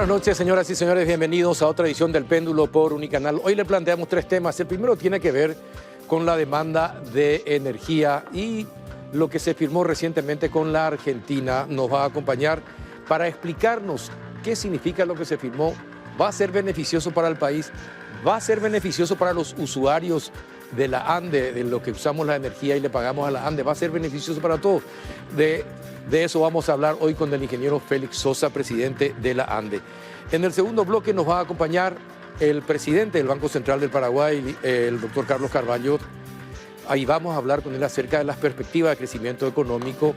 buenas noches, señoras y señores. Bienvenidos a otra edición del Péndulo por Unicanal. Hoy le planteamos tres temas. El primero tiene que ver con la demanda de energía y lo que se firmó recientemente con la Argentina. Nos va a acompañar para explicarnos qué significa lo que se firmó. ¿Va a ser beneficioso para el país? ¿Va a ser beneficioso para los usuarios de la ANDE, de lo que usamos la energía y le pagamos a la ANDE? ¿Va a ser beneficioso para todos? De eso vamos a hablar hoy con el ingeniero Félix Sosa, presidente de la ANDE. En el segundo bloque nos va a acompañar el presidente del Banco Central del Paraguay, el doctor Carlos Carvalho. Ahí vamos a hablar con él acerca de las perspectivas de crecimiento económico,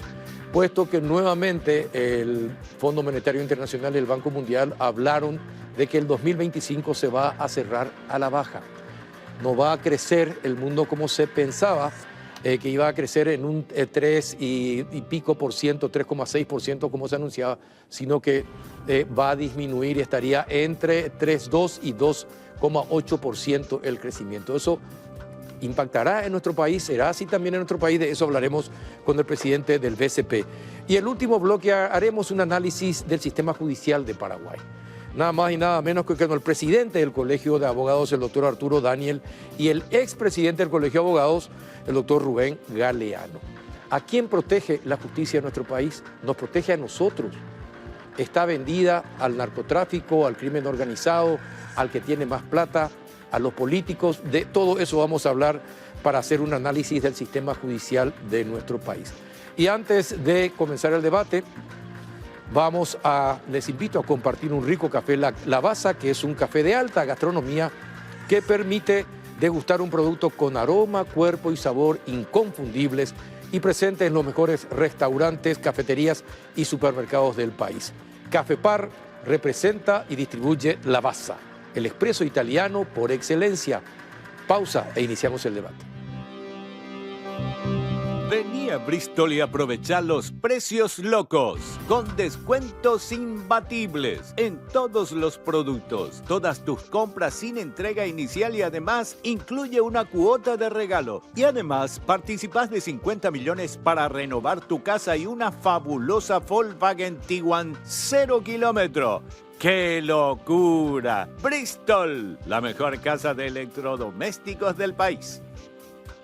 puesto que nuevamente el Fondo Monetario Internacional y el Banco Mundial hablaron de que el 2025 se va a cerrar a la baja. No va a crecer el mundo como se pensaba, que iba a crecer en un 3 y pico por ciento, 3,6% como se anunciaba, sino que va a disminuir y estaría entre 3,2 y 2,8% el crecimiento. Eso impactará en nuestro país, será así también en nuestro país. De eso hablaremos con el presidente del BCP. Y el último bloque haremos un análisis del sistema judicial de Paraguay. Nada más y nada menos que con el presidente del Colegio de Abogados, el doctor Arturo Daniel, y el expresidente del Colegio de Abogados, el doctor Rubén Galeano. ¿A quién protege la justicia de nuestro país? Nos protege a nosotros. Está vendida al narcotráfico, al crimen organizado, al que tiene más plata, a los políticos. De todo eso vamos a hablar para hacer un análisis del sistema judicial de nuestro país. Y antes de comenzar el debate, les invito a compartir un rico café Lavazza, que es un café de alta gastronomía que permite degustar un producto con aroma, cuerpo y sabor inconfundibles y presente en los mejores restaurantes, cafeterías y supermercados del país. Café Par representa y distribuye Lavazza, el expreso italiano por excelencia. Pausa e iniciamos el debate. Vení a Bristol y aprovechá los precios locos, con descuentos imbatibles en todos los productos. Todas tus compras sin entrega inicial y además incluye una cuota de regalo. Y además participás de 50 millones para renovar tu casa y una fabulosa Volkswagen Tiguan 0 kilómetro. ¡Qué locura! Bristol, la mejor casa de electrodomésticos del país.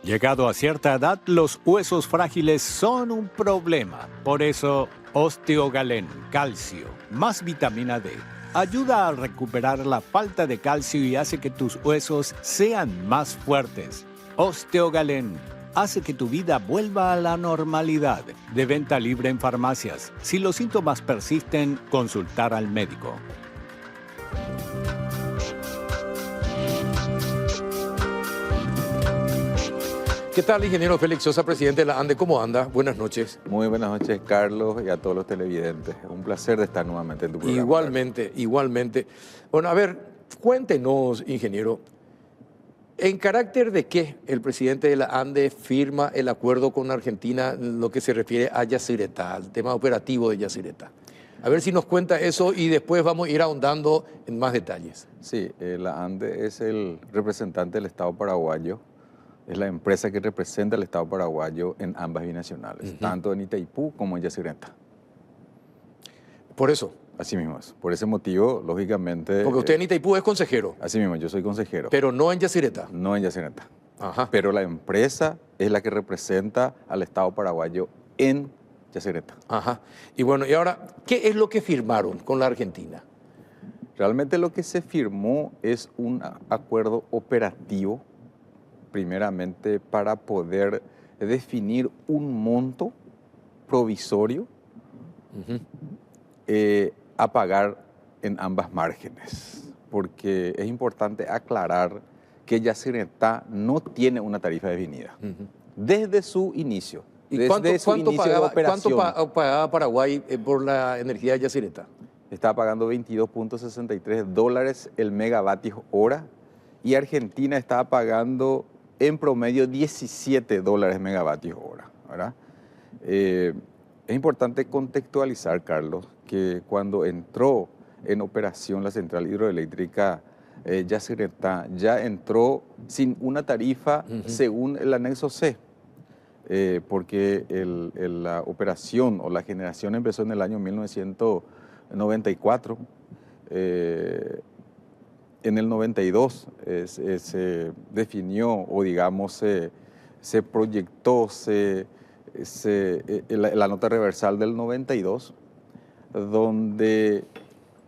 Llegado a cierta edad, los huesos frágiles son un problema. Por eso, Osteogalén, calcio, más vitamina D, ayuda a recuperar la falta de calcio y hace que tus huesos sean más fuertes. Osteogalén hace que tu vida vuelva a la normalidad. De venta libre en farmacias. Si los síntomas persisten, consultar al médico. ¿Qué tal, ingeniero Félix Sosa, presidente de la ANDE? ¿Cómo anda? Buenas noches. Muy buenas noches, Carlos, y a todos los televidentes. Es un placer de estar nuevamente en tu programa. Igualmente, igualmente. Bueno, a ver, cuéntenos, ingeniero, ¿en carácter de qué el presidente de la ANDE firma el acuerdo con Argentina en lo que se refiere a Yacyretá, al tema operativo de Yacyretá? A ver si nos cuenta eso y después vamos a ir ahondando en más detalles. Sí, la ANDE es el representante del Estado paraguayo. Es la empresa que representa al Estado paraguayo en ambas binacionales, tanto en Itaipú como en Yacyretá. Por eso. Así mismo es. Por ese motivo, lógicamente... Porque usted en Itaipú es consejero. Así mismo, yo soy consejero. Pero no en Yacyretá. No en Yacyretá. Ajá. Pero la empresa es la que representa al Estado paraguayo en Yacyretá. Ajá. Y bueno, y ahora, ¿qué es lo que firmaron con la Argentina? Realmente lo que se firmó es un acuerdo operativo, primeramente para poder definir un monto provisorio a pagar en ambas márgenes, porque es importante aclarar que Yacyretá no tiene una tarifa definida desde su inicio. ¿Y cuánto pagaba Paraguay por la energía de Yacyretá? Estaba pagando $22.63 el megavatio hora y Argentina estaba pagando en promedio $17 megavatios hora, ¿verdad? Es importante contextualizar, Carlos, que cuando entró en operación la central hidroeléctrica Yacyretá, ya entró sin una tarifa según el anexo C, porque la operación o la generación empezó en el año 1994 En el 92 se definió, o digamos, se proyectó la nota reversal del 92, donde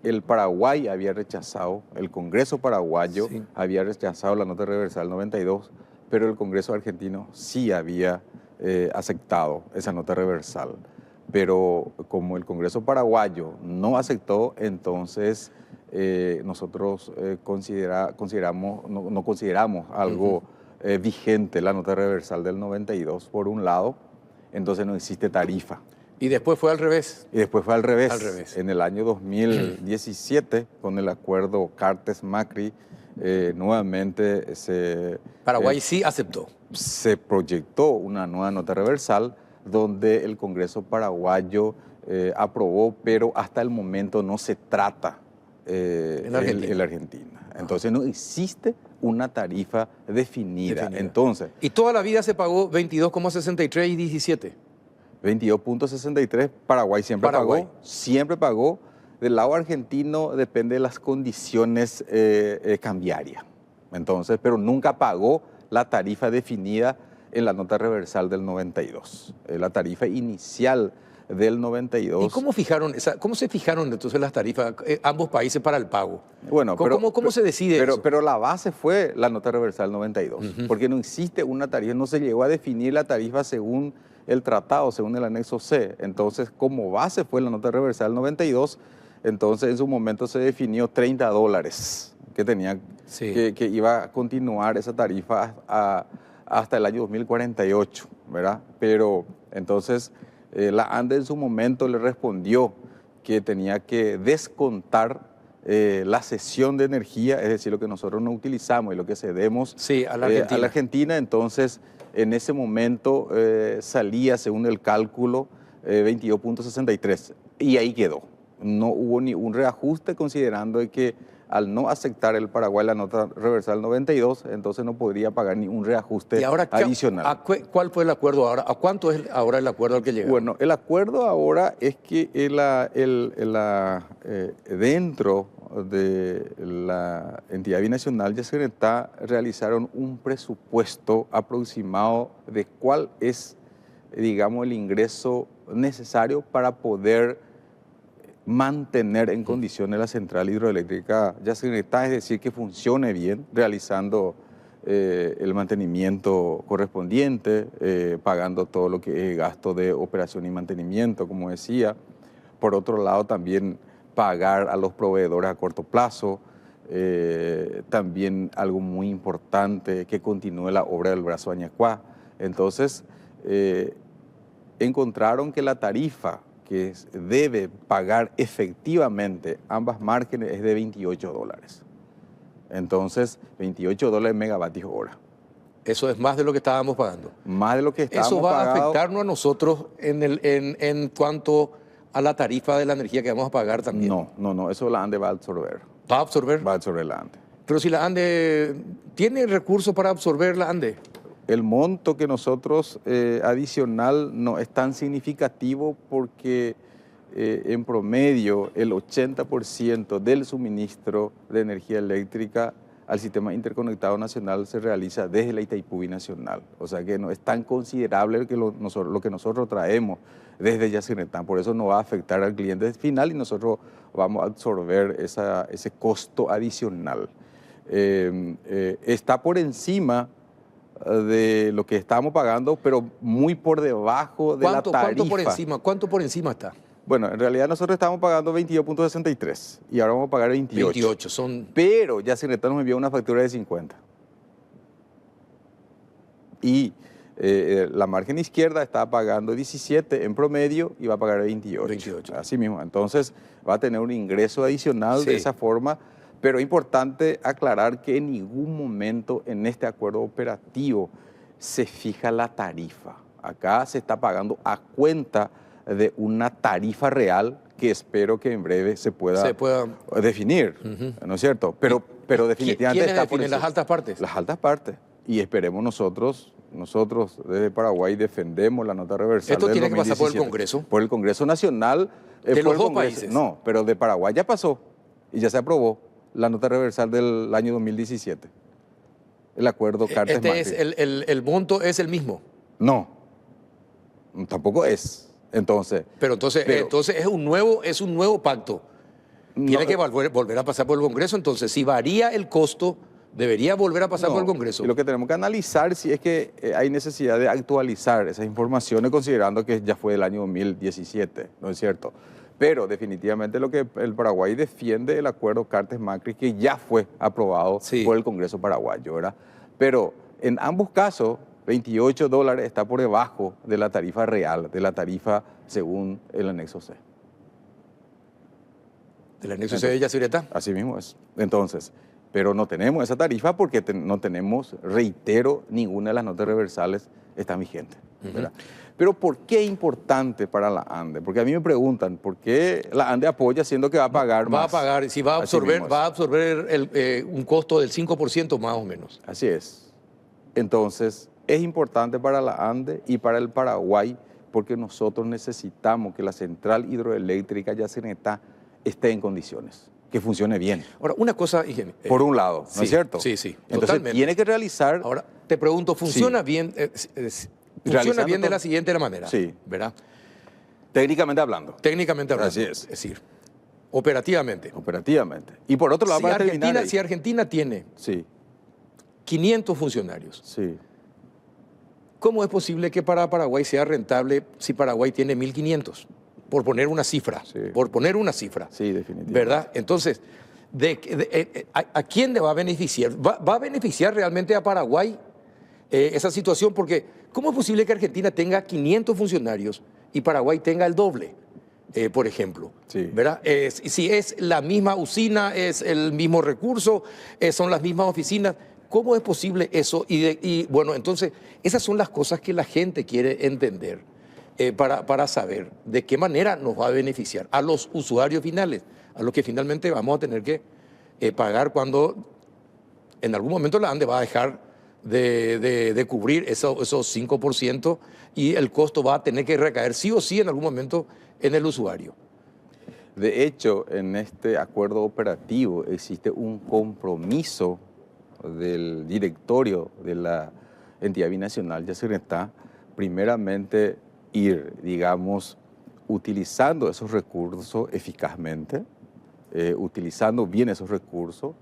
el Paraguay había rechazado, el Congreso paraguayo Sí. había rechazado la nota reversal 92, pero el Congreso argentino sí había aceptado esa nota reversal. Pero como el Congreso paraguayo no aceptó, entonces nosotros no consideramos algo vigente la nota reversal del 92, por un lado, entonces no existe tarifa. Y después fue al revés. Y después fue al revés. Al revés. En el año 2017, con el acuerdo Cartes-Macri, nuevamente Paraguay sí aceptó. se proyectó una nueva nota reversal donde el Congreso paraguayo aprobó, pero hasta el momento no se trata En Argentina. en la Argentina. Entonces no existe una tarifa definida. Definida. Entonces, Y toda la vida se pagó 22,63 y 17. 22.63, Paraguay Paraguay. siempre pagó. Del lado argentino depende de las condiciones cambiarias. Entonces, pero nunca pagó la tarifa definida en la nota reversal del 92. La tarifa inicial del 92. ¿Y cómo se fijaron entonces las tarifas ambos países para el pago? Bueno, ¿Cómo se decide eso? Pero la base fue la nota reversal 92, porque no existe una tarifa, no se llegó a definir la tarifa según el tratado, según el anexo C. Entonces, como base fue la nota reversal 92, entonces en su momento se definió $30 que tenía, Sí. que iba a continuar esa tarifa hasta el año 2048, ¿verdad? Pero entonces la ANDE en su momento le respondió que tenía que descontar la cesión de energía, es decir, lo que nosotros no utilizamos y lo que cedemos Sí, a la Argentina. a la Argentina. Entonces, en ese momento salía, según el cálculo, 22.63 y ahí quedó. No hubo ni un reajuste, considerando de que al no aceptar el Paraguay la nota reversal 92, entonces no podría pagar ni un reajuste ¿Y ahora adicional. cuál fue el acuerdo ahora? ¿A cuánto es ahora el acuerdo al que llegaron? Bueno, el acuerdo ahora es que dentro de la entidad binacional Yacyretá realizaron un presupuesto aproximado de cuál es, digamos, el ingreso necesario para poder mantener en condiciones la central hidroeléctrica Yacyretá, es decir, que funcione bien, realizando el mantenimiento correspondiente, pagando todo lo que es gasto de operación y mantenimiento, como decía. Por otro lado, también pagar a los proveedores a corto plazo. También algo muy importante, que continúe la obra del brazo Añacuá. Entonces, encontraron que la tarifa que debe pagar efectivamente ambas márgenes es de $28. Entonces, $28 megavatios hora. Eso es más de lo que estábamos pagando. Más de lo que estábamos Eso va a pagando. afectarnos a nosotros en cuanto a la tarifa de la energía que vamos a pagar también. No, eso la ANDE va a absorber. ¿Va a absorber? Va a absorber la ANDE. Pero si la ANDE tiene recursos para absorber la ANDE. El monto que nosotros adicional no es tan significativo porque en promedio el 80% del suministro de energía eléctrica al sistema interconectado nacional se realiza desde la Itaipú Binacional. O sea que no es tan considerable que lo que nosotros traemos desde Yacyretá. Por eso no va a afectar al cliente final y nosotros vamos a absorber ese costo adicional. Está por encima de lo que estamos pagando, pero muy por debajo de la tarifa. ¿Cuánto por encima está? Bueno, en realidad nosotros estamos pagando 22.63 y ahora vamos a pagar 28. 28 son... Pero Yacyretá nos envió una factura de 50. Y la margen izquierda está pagando 17 en promedio y va a pagar 28. 28. Así mismo. Entonces va a tener un ingreso adicional Sí. de esa forma. Pero es importante aclarar que en ningún momento en este acuerdo operativo se fija la tarifa. Acá se está pagando a cuenta de una tarifa real que espero que en breve se pueda definir, ¿no es cierto? Pero definitivamente ¿Quiénes está por definen las altas partes? las altas partes. Y esperemos nosotros desde Paraguay defendemos la nota reversal. Esto del tiene que pasar por el 2017. Congreso. Por el Congreso Nacional. ¿De por los el dos Congreso, países? No, pero de Paraguay ya pasó. y ya se aprobó la nota reversal del año 2017. El acuerdo Cartes-Macri. El monto es el mismo. No, tampoco es. Entonces, Pero entonces es un nuevo pacto. Tiene que volver a pasar por el Congreso. Entonces, si varía el costo, debería volver a pasar por el Congreso. Y lo que tenemos que analizar si es que hay necesidad de actualizar esas informaciones considerando que ya fue del año 2017, ¿no es cierto? Pero definitivamente lo que el Paraguay defiende el acuerdo Cartes-Macri que ya fue aprobado por el Congreso paraguayo, ¿verdad? Pero en ambos casos, $28 está por debajo de la tarifa real, de la tarifa según el anexo C. ¿Del anexo C de Yacyretá? Así mismo es. Entonces, pero no tenemos esa tarifa porque no tenemos, reitero, ninguna de las notas reversales está vigente, ¿verdad? Pero ¿por qué es importante para la ANDE? Porque a mí me preguntan, ¿por qué la ANDE apoya siendo que va a pagar más? Va a pagar, si va a absorber un costo del 5% más o menos. Así es. Entonces, es importante para la ANDE y para el Paraguay porque nosotros necesitamos que la central hidroeléctrica Yacyretá esté en condiciones, que funcione bien. Ahora, una cosa, ingeniero. Por un lado, ¿no es cierto? Sí, sí. Entonces, totalmente. tiene que realizar... Ahora, te pregunto, ¿funciona bien? Funciona bien de la siguiente manera, sí, ¿verdad? Técnicamente hablando. Técnicamente hablando. Así es. Es decir, operativamente. Operativamente. Y por otro lado, Si Argentina tiene 500 funcionarios, ¿cómo es posible que para Paraguay sea rentable si Paraguay tiene 1.500? Por poner una cifra. Por poner una cifra. Sí, definitivamente. ¿Verdad? Entonces, ¿a quién le va a beneficiar? ¿Va a beneficiar realmente a Paraguay esa situación? Porque ¿cómo es posible que Argentina tenga 500 funcionarios y Paraguay tenga el doble, por ejemplo? ¿Verdad? Si es la misma usina, es el mismo recurso, son las mismas oficinas, ¿cómo es posible eso? Y bueno, entonces, esas son las cosas que la gente quiere entender para saber de qué manera nos va a beneficiar a los usuarios finales, a los que finalmente vamos a tener que pagar cuando en algún momento la ANDE va a dejar de cubrir esos 5% y el costo va a tener que recaer sí o sí en algún momento en el usuario. De hecho, en este acuerdo operativo existe un compromiso del directorio de la entidad binacional Yacyretá, primeramente ir, digamos, utilizando esos recursos eficazmente, utilizando bien esos recursos,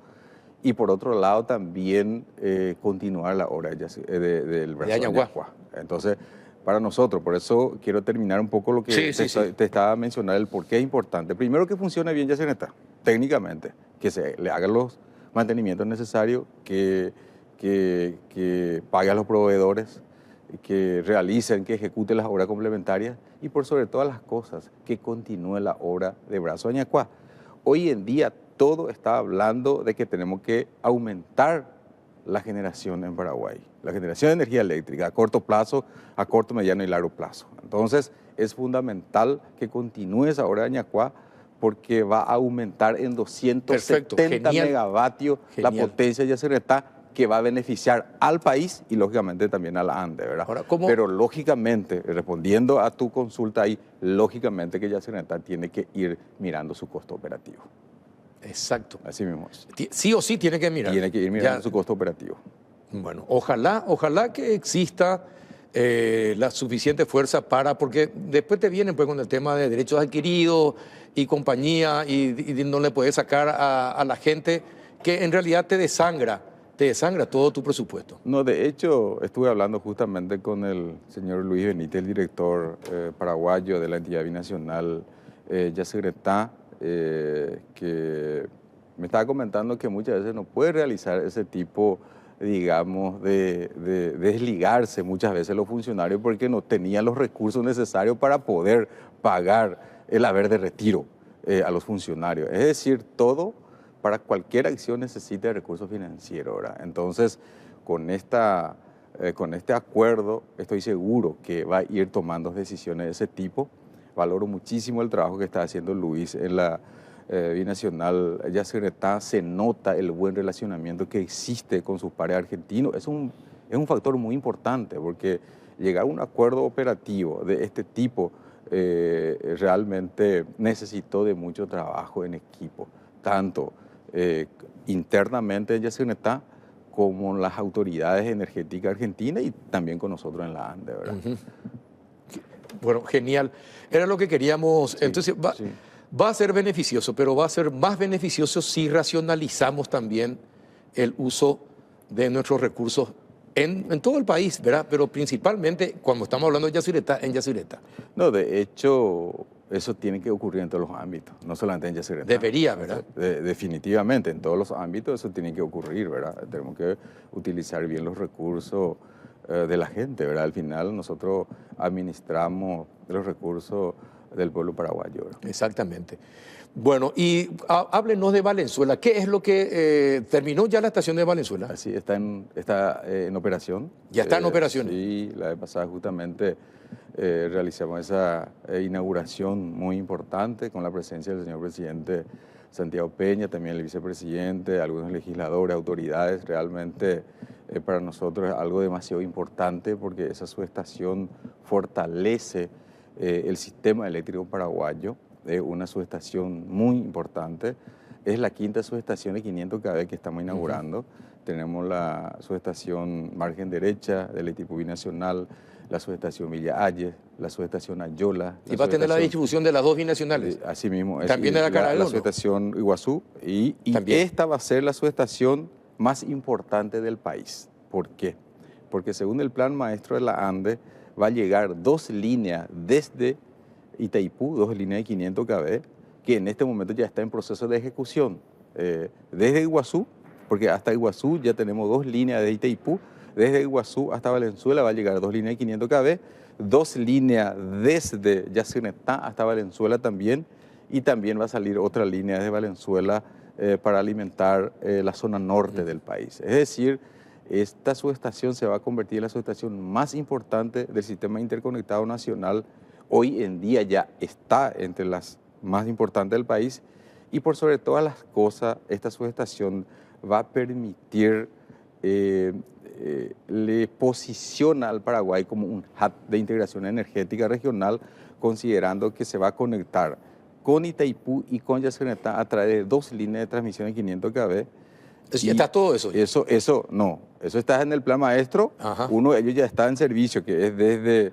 y por otro lado también continuar la obra del brazo de Añacuá. Entonces, para nosotros, por eso quiero terminar un poco lo que te estaba mencionando, el por qué es importante. Primero, que funcione bien Yacyretá, técnicamente, que se le hagan los mantenimientos necesarios, que pague a los proveedores, que realicen, que ejecuten las obras complementarias y por sobre todas las cosas, que continúe la obra de brazo de Añacuá. Hoy en día todo está hablando de que tenemos que aumentar la generación en Paraguay, la generación de energía eléctrica a corto plazo, a corto, mediano y largo plazo. Entonces es fundamental que continúe esa obra de Añacuá porque va a aumentar en 270 megavatios la potencia de Yacyretá, que va a beneficiar al país y lógicamente también a la ANDE, ¿verdad? Ahora, pero lógicamente, respondiendo a tu consulta ahí, lógicamente que Yacyretá tiene que ir mirando su costo operativo. Exacto. Así mismo es. Sí o sí tiene que mirar. Tiene que ir mirando su costo operativo. Bueno, ojalá que exista la suficiente fuerza porque después te vienen pues con el tema de derechos adquiridos y compañía y no le puedes sacar a la gente que en realidad te desangra todo tu presupuesto. No, de hecho, estuve hablando justamente con el señor Luis Benítez, el director paraguayo de la entidad binacional Yacyretá, que me estaba comentando que muchas veces no puede realizar ese tipo, digamos, de desligarse muchas veces los funcionarios porque no tenían los recursos necesarios para poder pagar el haber de retiro a los funcionarios. Es decir, todo... Para cualquier acción necesita recursos financieros, ¿verdad? Entonces, con este acuerdo, estoy seguro que va a ir tomando decisiones de ese tipo. Valoro muchísimo el trabajo que está haciendo Luis en la binacional Yacyretá. Se nota el buen relacionamiento que existe con sus pares argentinos. Es un factor muy importante porque llegar a un acuerdo operativo de este tipo realmente necesitó de mucho trabajo en equipo. tanto internamente en Yacyretá como las autoridades energéticas argentinas y también con nosotros en la ANDE, ¿verdad? Ujú. Bueno, genial. Era lo que queríamos. Sí, Entonces, sí. va a ser beneficioso, pero va a ser más beneficioso si racionalizamos también el uso de nuestros recursos en todo el país, ¿verdad? Pero principalmente cuando estamos hablando de Yacyretá, en Yacyretá. No, de hecho, eso tiene que ocurrir en todos los ámbitos, no solamente en Yacyretá. Debería, ¿verdad? Definitivamente, en todos los ámbitos eso tiene que ocurrir, ¿verdad? Tenemos que utilizar bien los recursos de la gente, ¿verdad? Al final nosotros administramos los recursos del pueblo paraguayo, ¿verdad? Exactamente. Bueno, y háblenos de Valenzuela. ¿Qué es lo que terminó ya la estación de Valenzuela? Así está en operación. Ya está en operación. Sí, la vez pasada justamente realizamos esa inauguración muy importante con la presencia del señor presidente Santiago Peña, también el vicepresidente, algunos legisladores, autoridades. Realmente para nosotros es algo demasiado importante porque esa subestación fortalece el sistema eléctrico paraguayo. Es una subestación muy importante. Es la quinta subestación de 500 kV que estamos inaugurando. Tenemos la subestación Margen Derecha del ITIPU Binacional, la subestación Villa Ayes, la subestación Ayola. Y va a tener la distribución de las dos binacionales. Así mismo. También de la Carabelo, la subestación Iguazú. Y esta va a ser la subestación más importante del país. ¿Por qué? Porque según el plan maestro de la ANDE, va a llegar 2 líneas desde Itaipú, 2 líneas de 500 kV, que en este momento ya está en proceso de ejecución. Desde Iguazú, porque hasta Iguazú ya tenemos 2 líneas de Itaipú, desde Iguazú hasta Valenzuela va a llegar 2 líneas de 500 kV, 2 líneas desde Yacyretá hasta Valenzuela también, y también va a salir otra línea desde Valenzuela para alimentar la zona norte del país. Es decir, esta subestación se va a convertir en la subestación más importante del sistema interconectado nacional. Hoy en día ya está entre las más importantes del país y por sobre todas las cosas, esta subestación va a permitir, le posiciona al Paraguay como un hub de integración energética regional, considerando que se va a conectar con Itaipú y con Yacyretá a través de 2 líneas de transmisión de 500 kV. ¿Ya está todo eso? Eso está en el plan maestro. Ajá. Uno de ellos ya está en servicio, que es desde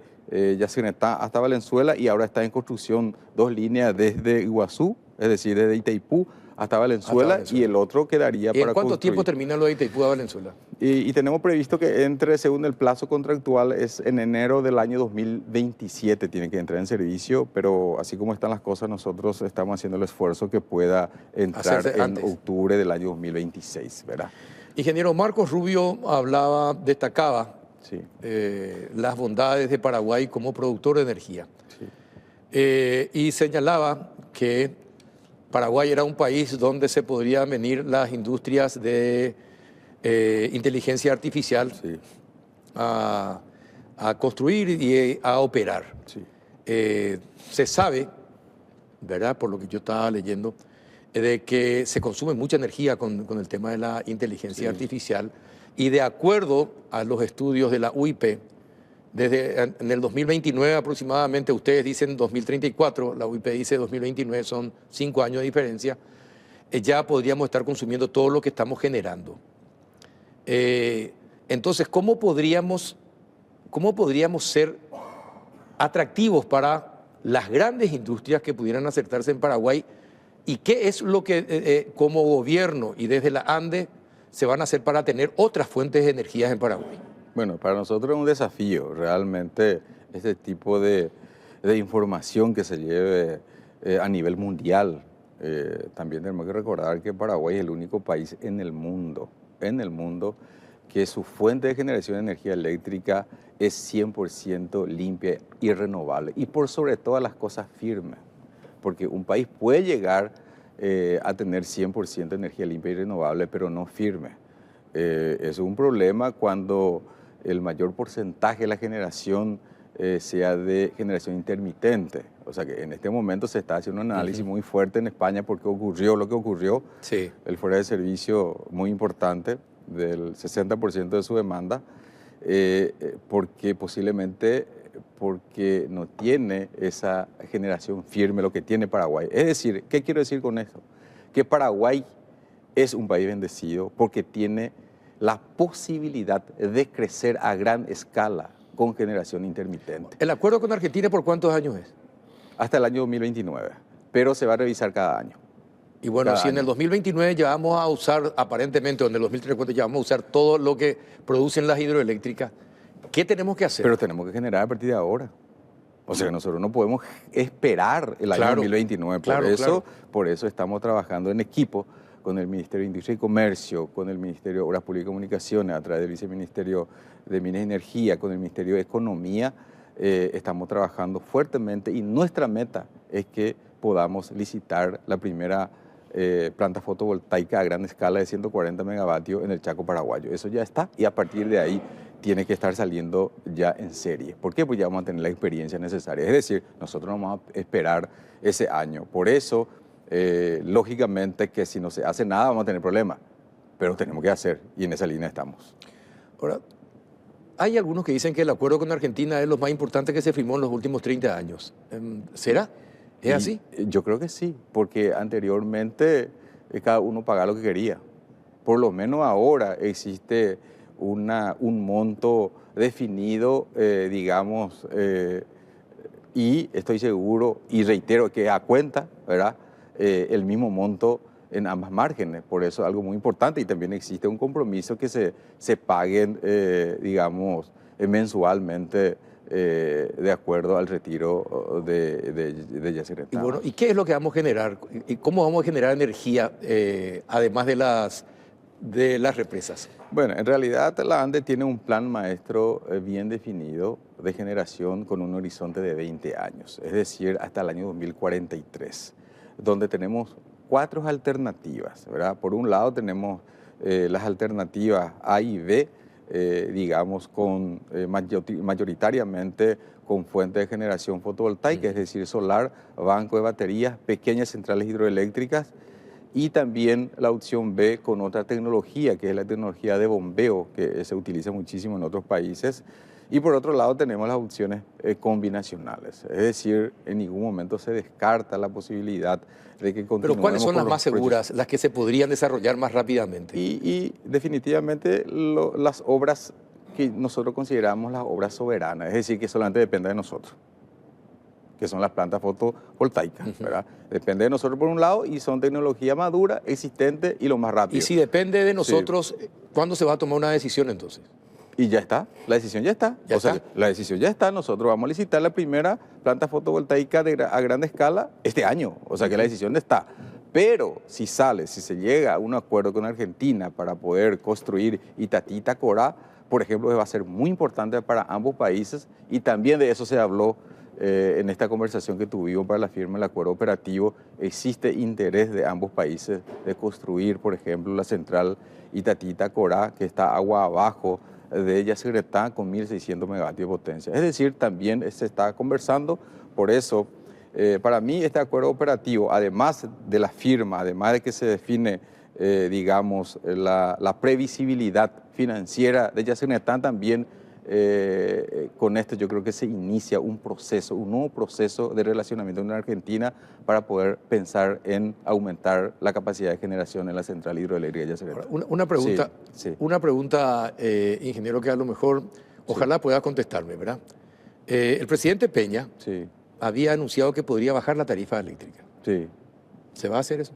Yacyretá hasta Valenzuela, y ahora está en construcción 2 líneas desde Iguazú, es decir, desde Itaipú hasta Valenzuela, y el otro quedaría para ¿Y en cuánto construir. tiempo termina lo de Itaipú a Valenzuela? Y tenemos previsto que entre, según el plazo contractual, es en enero del año 2027 tiene que entrar en servicio, pero así como están las cosas, nosotros estamos haciendo el esfuerzo que pueda entrar en octubre del año 2026, ¿verdad? Ingeniero Marcos Rubio destacaba Sí. las bondades de Paraguay como productor de energía. Sí. Y señalaba que Paraguay era un país donde se podrían venir las industrias de inteligencia artificial Sí. a construir y a operar. Sí. Se sabe, ¿verdad? Por lo que yo estaba leyendo, de que se consume mucha energía con el tema de la inteligencia artificial, y de acuerdo a los estudios de la UIP, en el 2029 aproximadamente, ustedes dicen 2034, la UIP dice 2029, son 5 años de diferencia, ya podríamos estar consumiendo todo lo que estamos generando. Entonces, ¿cómo podríamos ser atractivos para las grandes industrias que pudieran acertarse en Paraguay? ¿Y qué es lo que como gobierno y desde la ANDE se van a hacer para tener otras fuentes de energía en Paraguay? Bueno, para nosotros es un desafío realmente este tipo de información que se lleve a nivel mundial. También tenemos que recordar que Paraguay es el único país en el mundo que su fuente de generación de energía eléctrica es 100% limpia y renovable. Y por sobre todas las cosas firme, porque un país puede llegar a tener 100% de energía limpia y renovable, pero no firme. Es un problema cuando el mayor porcentaje de la generación sea de generación intermitente. O sea que en este momento se está haciendo un análisis muy fuerte en España porque ocurrió lo que ocurrió. Sí. El fuera de servicio muy importante del 60% de su demanda, porque no tiene esa generación firme lo que tiene Paraguay. Es decir, ¿qué quiero decir con esto? que Paraguay es un país bendecido porque tiene la posibilidad de crecer a gran escala con generación intermitente. ¿El acuerdo con Argentina por cuántos años es? Hasta el año 2029, pero se va a revisar cada año. Y bueno, Cada si en el año. 2029 ya vamos a usar, aparentemente, o en el 2034 ya vamos a usar todo lo que producen las hidroeléctricas, ¿qué tenemos que hacer? Pero tenemos que generar a partir de ahora. O sea, nosotros no podemos esperar el año Claro, 2029. claro. Por eso estamos trabajando en equipo con el Ministerio de Industria y Comercio, con el Ministerio de Obras Públicas y Comunicaciones, a través del Viceministerio de Minas y Energía, con el Ministerio de Economía. Estamos trabajando fuertemente y nuestra meta es que podamos licitar la primera planta fotovoltaica a gran escala de 140 megavatios en el Chaco paraguayo. Eso ya está y a partir de ahí tiene que estar saliendo ya en serie. ¿Por qué? Pues ya vamos a tener la experiencia necesaria. Es decir, nosotros no vamos a esperar ese año. Por eso, lógicamente que si no se hace nada vamos a tener problemas, pero tenemos que hacer y en esa línea estamos. Ahora, hay algunos que dicen que el acuerdo con Argentina es lo más importante que se firmó en los últimos 30 años. ¿Será? ¿Es así? Yo creo que sí, porque anteriormente cada uno pagaba lo que quería. Por lo menos ahora existe un monto definido, digamos, y estoy seguro y reitero que a cuenta, ¿verdad? El mismo monto en ambas márgenes. Por eso es algo muy importante y también existe un compromiso que se paguen, digamos, mensualmente de acuerdo al retiro de Yacyretá. Y bueno, ¿y qué es lo que vamos a generar? ¿Y cómo vamos a generar energía, además de las represas? Bueno, en realidad la ANDE tiene un plan maestro bien definido de generación con un horizonte de 20 años, es decir, hasta el año 2043, donde tenemos 4 alternativas, ¿verdad? Por un lado tenemos las alternativas A y B, digamos, mayoritariamente con fuente de generación fotovoltaica, es decir, solar, banco de baterías, pequeñas centrales hidroeléctricas, y también la opción B con otra tecnología, que es la tecnología de bombeo, que se utiliza muchísimo en otros países. Y por otro lado tenemos las opciones combinacionales, es decir, en ningún momento se descarta la posibilidad de que continuemos. Pero ¿cuáles son con las más seguras, las que se podrían desarrollar más rápidamente? Y definitivamente las obras que nosotros consideramos las obras soberanas, es decir, que solamente depende de nosotros, que son las plantas fotovoltaicas, ¿verdad? Depende de nosotros por un lado y son tecnología madura, existente y lo más rápido. Y si depende de nosotros, sí, ¿cuándo se va a tomar una decisión entonces? Y ya está, la decisión ya está. ¿Ya está? Sea, la decisión ya está, nosotros vamos a licitar la primera planta fotovoltaica a gran escala este año, o sea que la decisión está. Pero si se llega a un acuerdo con Argentina para poder construir Itatí Corá, por ejemplo, va a ser muy importante para ambos países y también de eso se habló en esta conversación que tuvimos para la firma del acuerdo operativo. Existe interés de ambos países de construir, por ejemplo, la central Itatí Corá, que está agua abajo de Yacyretá con 1.600 megavatios de potencia. Es decir, también se está conversando, por eso, para mí este acuerdo operativo, además de la firma, además de que se define, digamos, la previsibilidad financiera de Yacyretá, también con esto yo creo que se inicia un nuevo proceso de relacionamiento con Argentina para poder pensar en aumentar la capacidad de generación en la central hidroeléctrica de Yacyretá. Una pregunta, sí. Una pregunta, ingeniero, que a lo mejor ojalá pueda contestarme, ¿verdad? El presidente Peña había anunciado que podría bajar la tarifa eléctrica. Sí. ¿Se va a hacer eso?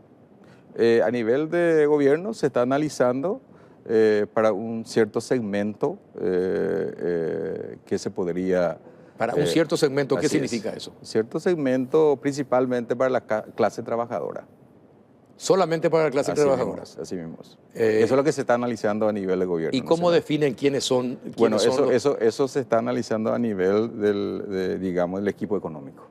A nivel de gobierno se está analizando para un cierto segmento que se podría... Para un cierto segmento, ¿qué significa eso? Un cierto segmento principalmente para la clase trabajadora. ¿Solamente para la clase trabajadora? Así mismo. Eso es lo que se está analizando a nivel de gobierno. ¿Y cómo definen quiénes son? Bueno, eso se está analizando a nivel del equipo económico.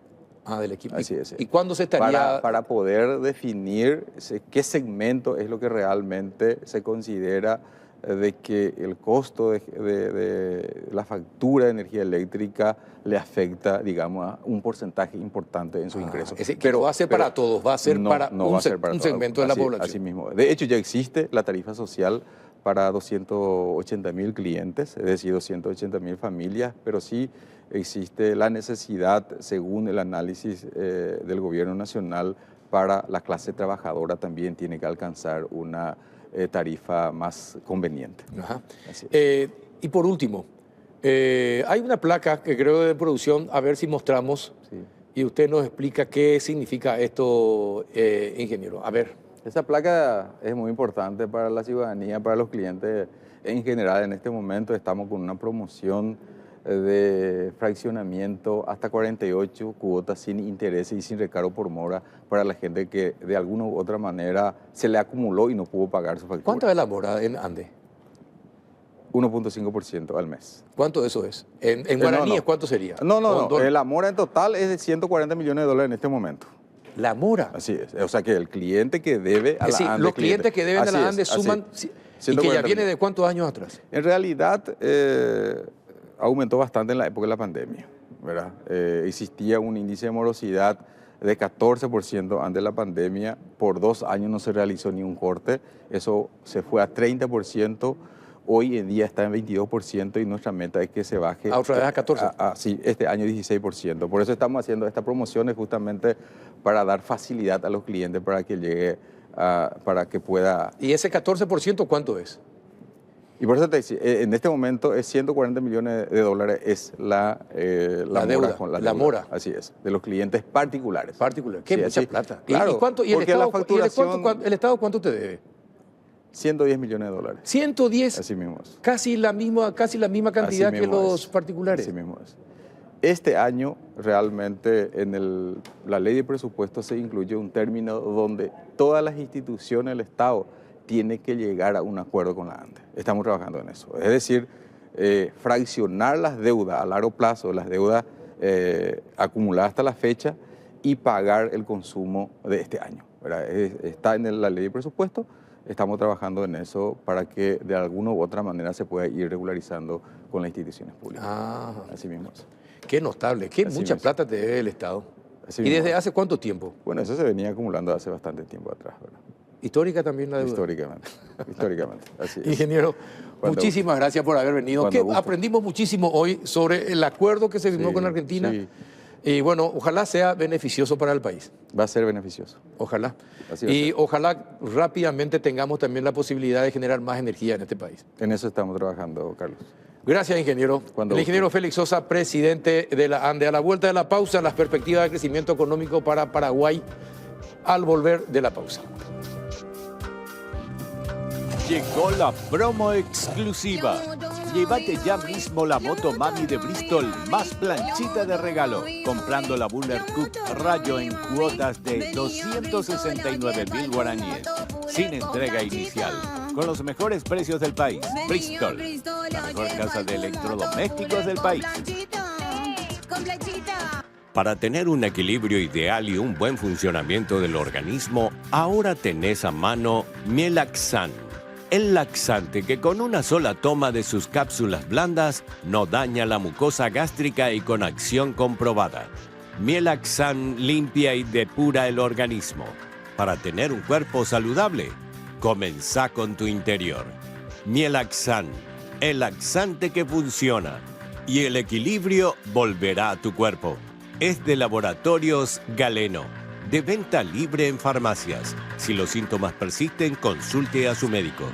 Ah, del equipo. Así es. ¿Y cuándo se estaría...? Para poder definir qué segmento es lo que realmente se considera de que el costo de la factura de energía eléctrica le afecta, digamos, a un porcentaje importante en sus ingresos. Pero va a ser para todos, va a ser para un segmento de la población. Así mismo. De hecho, ya existe la tarifa social para 280.000 clientes, es decir, 280.000 familias, pero sí existe la necesidad, según el análisis del gobierno nacional, para la clase trabajadora también tiene que alcanzar una tarifa más conveniente. Ajá. Así es. Y por último, hay una placa que creo de producción, a ver si mostramos, Sí. y usted nos explica qué significa esto, ingeniero. A ver. Esa placa es muy importante para la ciudadanía, para los clientes en general. En este momento estamos con una promoción de fraccionamiento hasta 48 cuotas sin intereses y sin recargo por mora para la gente que de alguna u otra manera se le acumuló y no pudo pagar su factura. ¿Cuánto es la mora en Ande? 1.5% al mes. ¿Cuánto eso es? En guaraníes, ¿cuánto sería? No, ¿O en dólares? la mora en total es de 140 millones de dólares en este momento. La mora. Así es. O sea que el cliente que debe a Es la decir, ANDE... los clientes que deben a la ANDE suman... ¿Y que ya viene de cuántos años atrás? En realidad aumentó bastante en la época de la pandemia, ¿verdad? Existía un índice de morosidad de 14% antes de la pandemia. Por 2 años no se realizó ni un corte. Eso se fue a 30%. Hoy en día está en 22% y nuestra meta es que se baje. ¿A otra vez a 14? Sí, este año 16%. Por eso estamos haciendo estas promociones justamente para dar facilidad a los clientes para que llegue, para que pueda... ¿Y ese 14% cuánto es? Y por eso te decía, en este momento es 140 millones de dólares es la deuda, la mora. Así es, de los clientes particulares. Particular. Qué Sí, mucha así. plata. Claro, ¿Y cuánto? ¿Y el porque Estado, la facturación... el Estado cuánto te debe? 110 millones de dólares. 110. Así mismo es. Casi la misma cantidad Así que mismo los es. particulares. Así mismo es. Este año realmente en la ley de presupuesto se incluye un término donde todas las instituciones del Estado tienen que llegar a un acuerdo con la ANDE. Estamos trabajando en eso. Es decir, fraccionar las deudas a largo plazo, las deudas acumuladas hasta la fecha y pagar el consumo de este año, ¿verdad? Está en la ley de presupuesto. Estamos trabajando en eso para que de alguna u otra manera se pueda ir regularizando con las instituciones públicas. Así mismo es. Qué notable, qué Así mucha mismo. plata te debe el Estado. Así ¿Y mismo desde es. hace cuánto tiempo? Bueno, eso se venía acumulando hace bastante tiempo atrás, ¿verdad? Histórica también la deuda. Históricamente, así es. Ingeniero, Cuando muchísimas gracias por haber venido. Cuando guste. Aprendimos muchísimo hoy sobre el acuerdo que se firmó Sí, con Argentina. sí. Y bueno, ojalá sea beneficioso para el país. Va a ser beneficioso. Ojalá. Así va a Y ser. ojalá rápidamente tengamos también la posibilidad de generar más energía en este país. En eso estamos trabajando, Carlos. Gracias, ingeniero. Cuando El ingeniero guste. Félix Sosa, presidente de la ANDE. A la vuelta de la pausa, las perspectivas de crecimiento económico para Paraguay al volver de la pausa. Llegó la promo exclusiva. Llévate ya mismo la moto Mami de Bristol más planchita de regalo, comprando la Buller Cup Rayo en cuotas de 269.000 guaraníes, sin entrega inicial, con los mejores precios del país. Bristol, la mejor casa de electrodomésticos del país. Para tener un equilibrio ideal y un buen funcionamiento del organismo, ahora tenés a mano Mielaxan. El laxante que con una sola toma de sus cápsulas blandas no daña la mucosa gástrica y con acción comprobada. Mielaxan limpia y depura el organismo. Para tener un cuerpo saludable, comenzá con tu interior. Mielaxan, el laxante que funciona. Y el equilibrio volverá a tu cuerpo. Es de Laboratorios Galeno. De venta libre en farmacias. Si los síntomas persisten, consulte a su médico.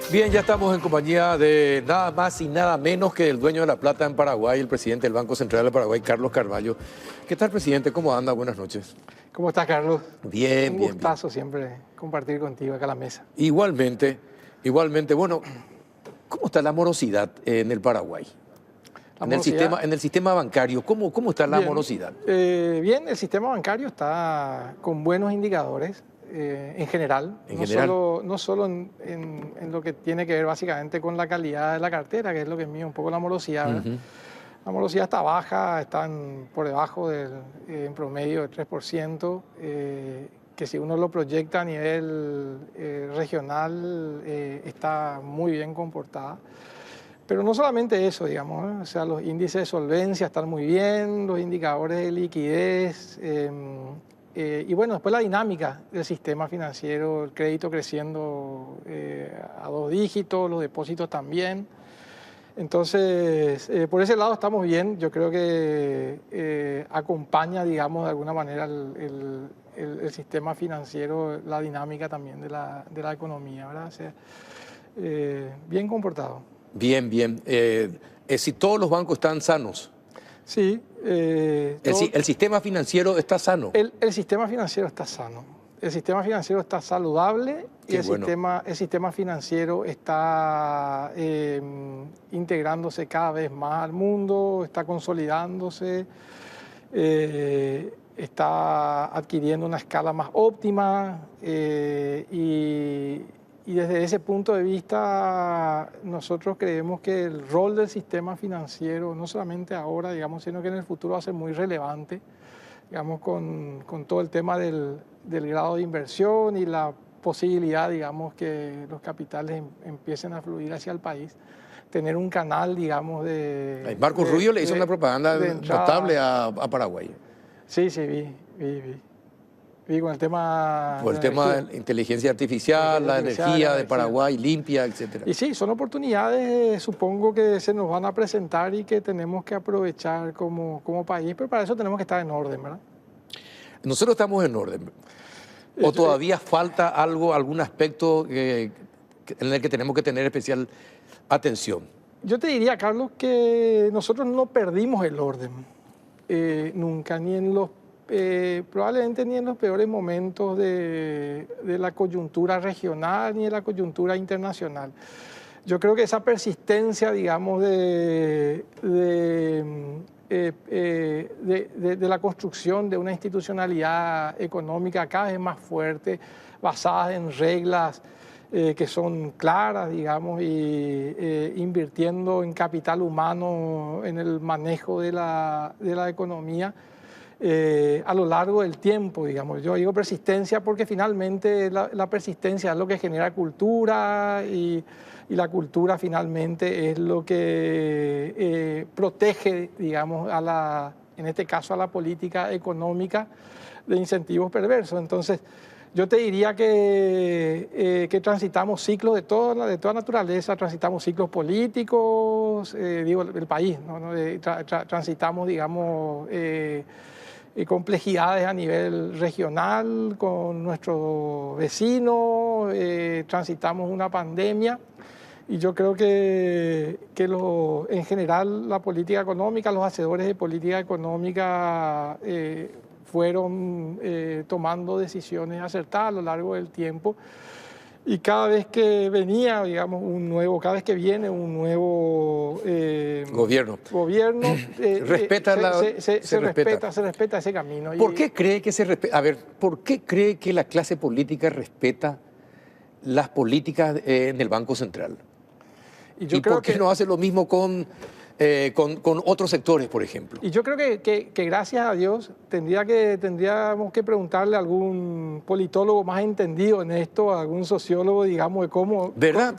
Bien, ya estamos en compañía de nada más y nada menos que el dueño de la plata en Paraguay, el presidente del Banco Central de Paraguay, Carlos Carvalho. ¿Qué tal, presidente? ¿Cómo anda? Buenas noches. ¿Cómo estás, Carlos? Bien, Un bien. gustazo siempre compartir contigo acá a la mesa. Igualmente, bueno, ¿cómo está la morosidad en el Paraguay? En el sistema bancario, ¿cómo está la Bien, morosidad? Bien, el sistema bancario está con buenos indicadores en general. No solo en lo que tiene que ver básicamente con la calidad de la cartera, que es lo que mide un poco la morosidad. ¿Verdad? La morosidad está baja, están por debajo del en promedio del 3%, que si uno lo proyecta a nivel regional está muy bien comportada. Pero no solamente eso, digamos, o sea, los índices de solvencia están muy bien, los indicadores de liquidez, y bueno, después la dinámica del sistema financiero, el crédito creciendo a 2 dígitos, los depósitos también. Entonces, por ese lado estamos bien. Yo creo que acompaña, digamos, de alguna manera el sistema financiero, la dinámica también de la economía, ¿verdad? O sea, bien comportado. Bien, bien. Si todos los bancos están sanos. Sí. El sistema financiero está sano. El sistema financiero está sano. El sistema financiero está saludable y el sistema financiero está integrándose cada vez más al mundo, está consolidándose, está adquiriendo una escala más óptima y desde ese punto de vista nosotros creemos que el rol del sistema financiero, no solamente ahora, digamos, sino que en el futuro va a ser muy relevante, digamos, con todo el tema del grado de inversión y la posibilidad, digamos, que los capitales empiecen a fluir hacia el país, tener un canal, digamos, de... Marcos Rubio le hizo una propaganda notable a Paraguay. Sí, vi con el tema... Por el tema de la inteligencia artificial, la energía de Paraguay limpia, etc. Y sí, son oportunidades, supongo que se nos van a presentar y que tenemos que aprovechar como país, pero para eso tenemos que estar en orden, ¿verdad? Nosotros estamos en orden. ¿O todavía falta algún aspecto en el que tenemos que tener especial atención? Yo te diría, Carlos, que nosotros no perdimos el orden nunca, probablemente ni en los peores momentos de la coyuntura regional ni de la coyuntura internacional. Yo creo que esa persistencia, digamos, de la construcción de una institucionalidad económica cada vez más fuerte, basada en reglas que son claras, digamos, y invirtiendo en capital humano en el manejo de la economía a lo largo del tiempo, digamos. Yo digo persistencia porque finalmente la persistencia es lo que genera cultura y la cultura finalmente es lo que protege, digamos, en este caso a la política económica de incentivos perversos. Entonces, yo te diría que transitamos ciclos de toda naturaleza, transitamos ciclos políticos, digo, el país, ¿no? Transitamos, digamos, complejidades a nivel regional con nuestros vecinos, transitamos una pandemia. Y yo creo que en general la política económica, los hacedores de política económica fueron tomando decisiones acertadas a lo largo del tiempo. Y cada vez que venía, digamos, cada vez que viene un nuevo gobierno, se respeta ese camino. ¿Por qué cree que se respeta? A ver, ¿por qué cree que la clase política respeta las políticas en el Banco Central? ¿Y por qué no hace lo mismo con otros sectores, por ejemplo? Y yo creo que gracias a Dios tendríamos que preguntarle a algún politólogo más entendido en esto, a algún sociólogo, digamos, de cómo, ¿verdad?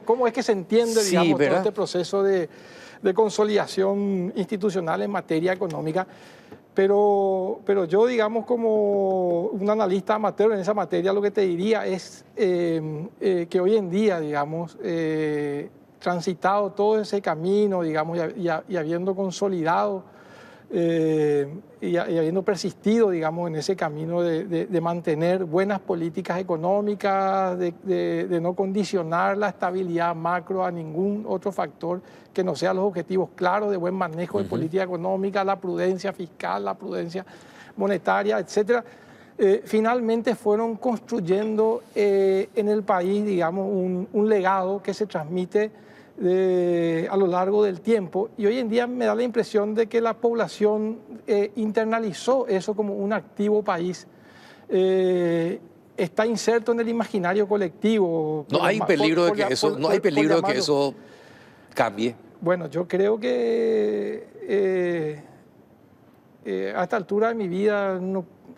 cómo es que se entiende, digamos, ¿verdad? todo este proceso de consolidación institucional en materia económica. Pero yo, digamos, como un analista amateur en esa materia, lo que te diría es que hoy en día, digamos, transitado todo ese camino, digamos, y habiendo consolidado y habiendo persistido, digamos, en ese camino de mantener buenas políticas económicas, de no condicionar la estabilidad macro a ningún otro factor que no sean los objetivos claros de buen manejo de política económica, la prudencia fiscal, la prudencia monetaria, etcétera. Finalmente fueron construyendo en el país, digamos, un legado que se transmite a lo largo del tiempo, y hoy en día me da la impresión de que la población internalizó eso como un activo país. Está inserto en el imaginario colectivo. No hay peligro de que eso cambie. Bueno, yo creo que a esta altura de mi vida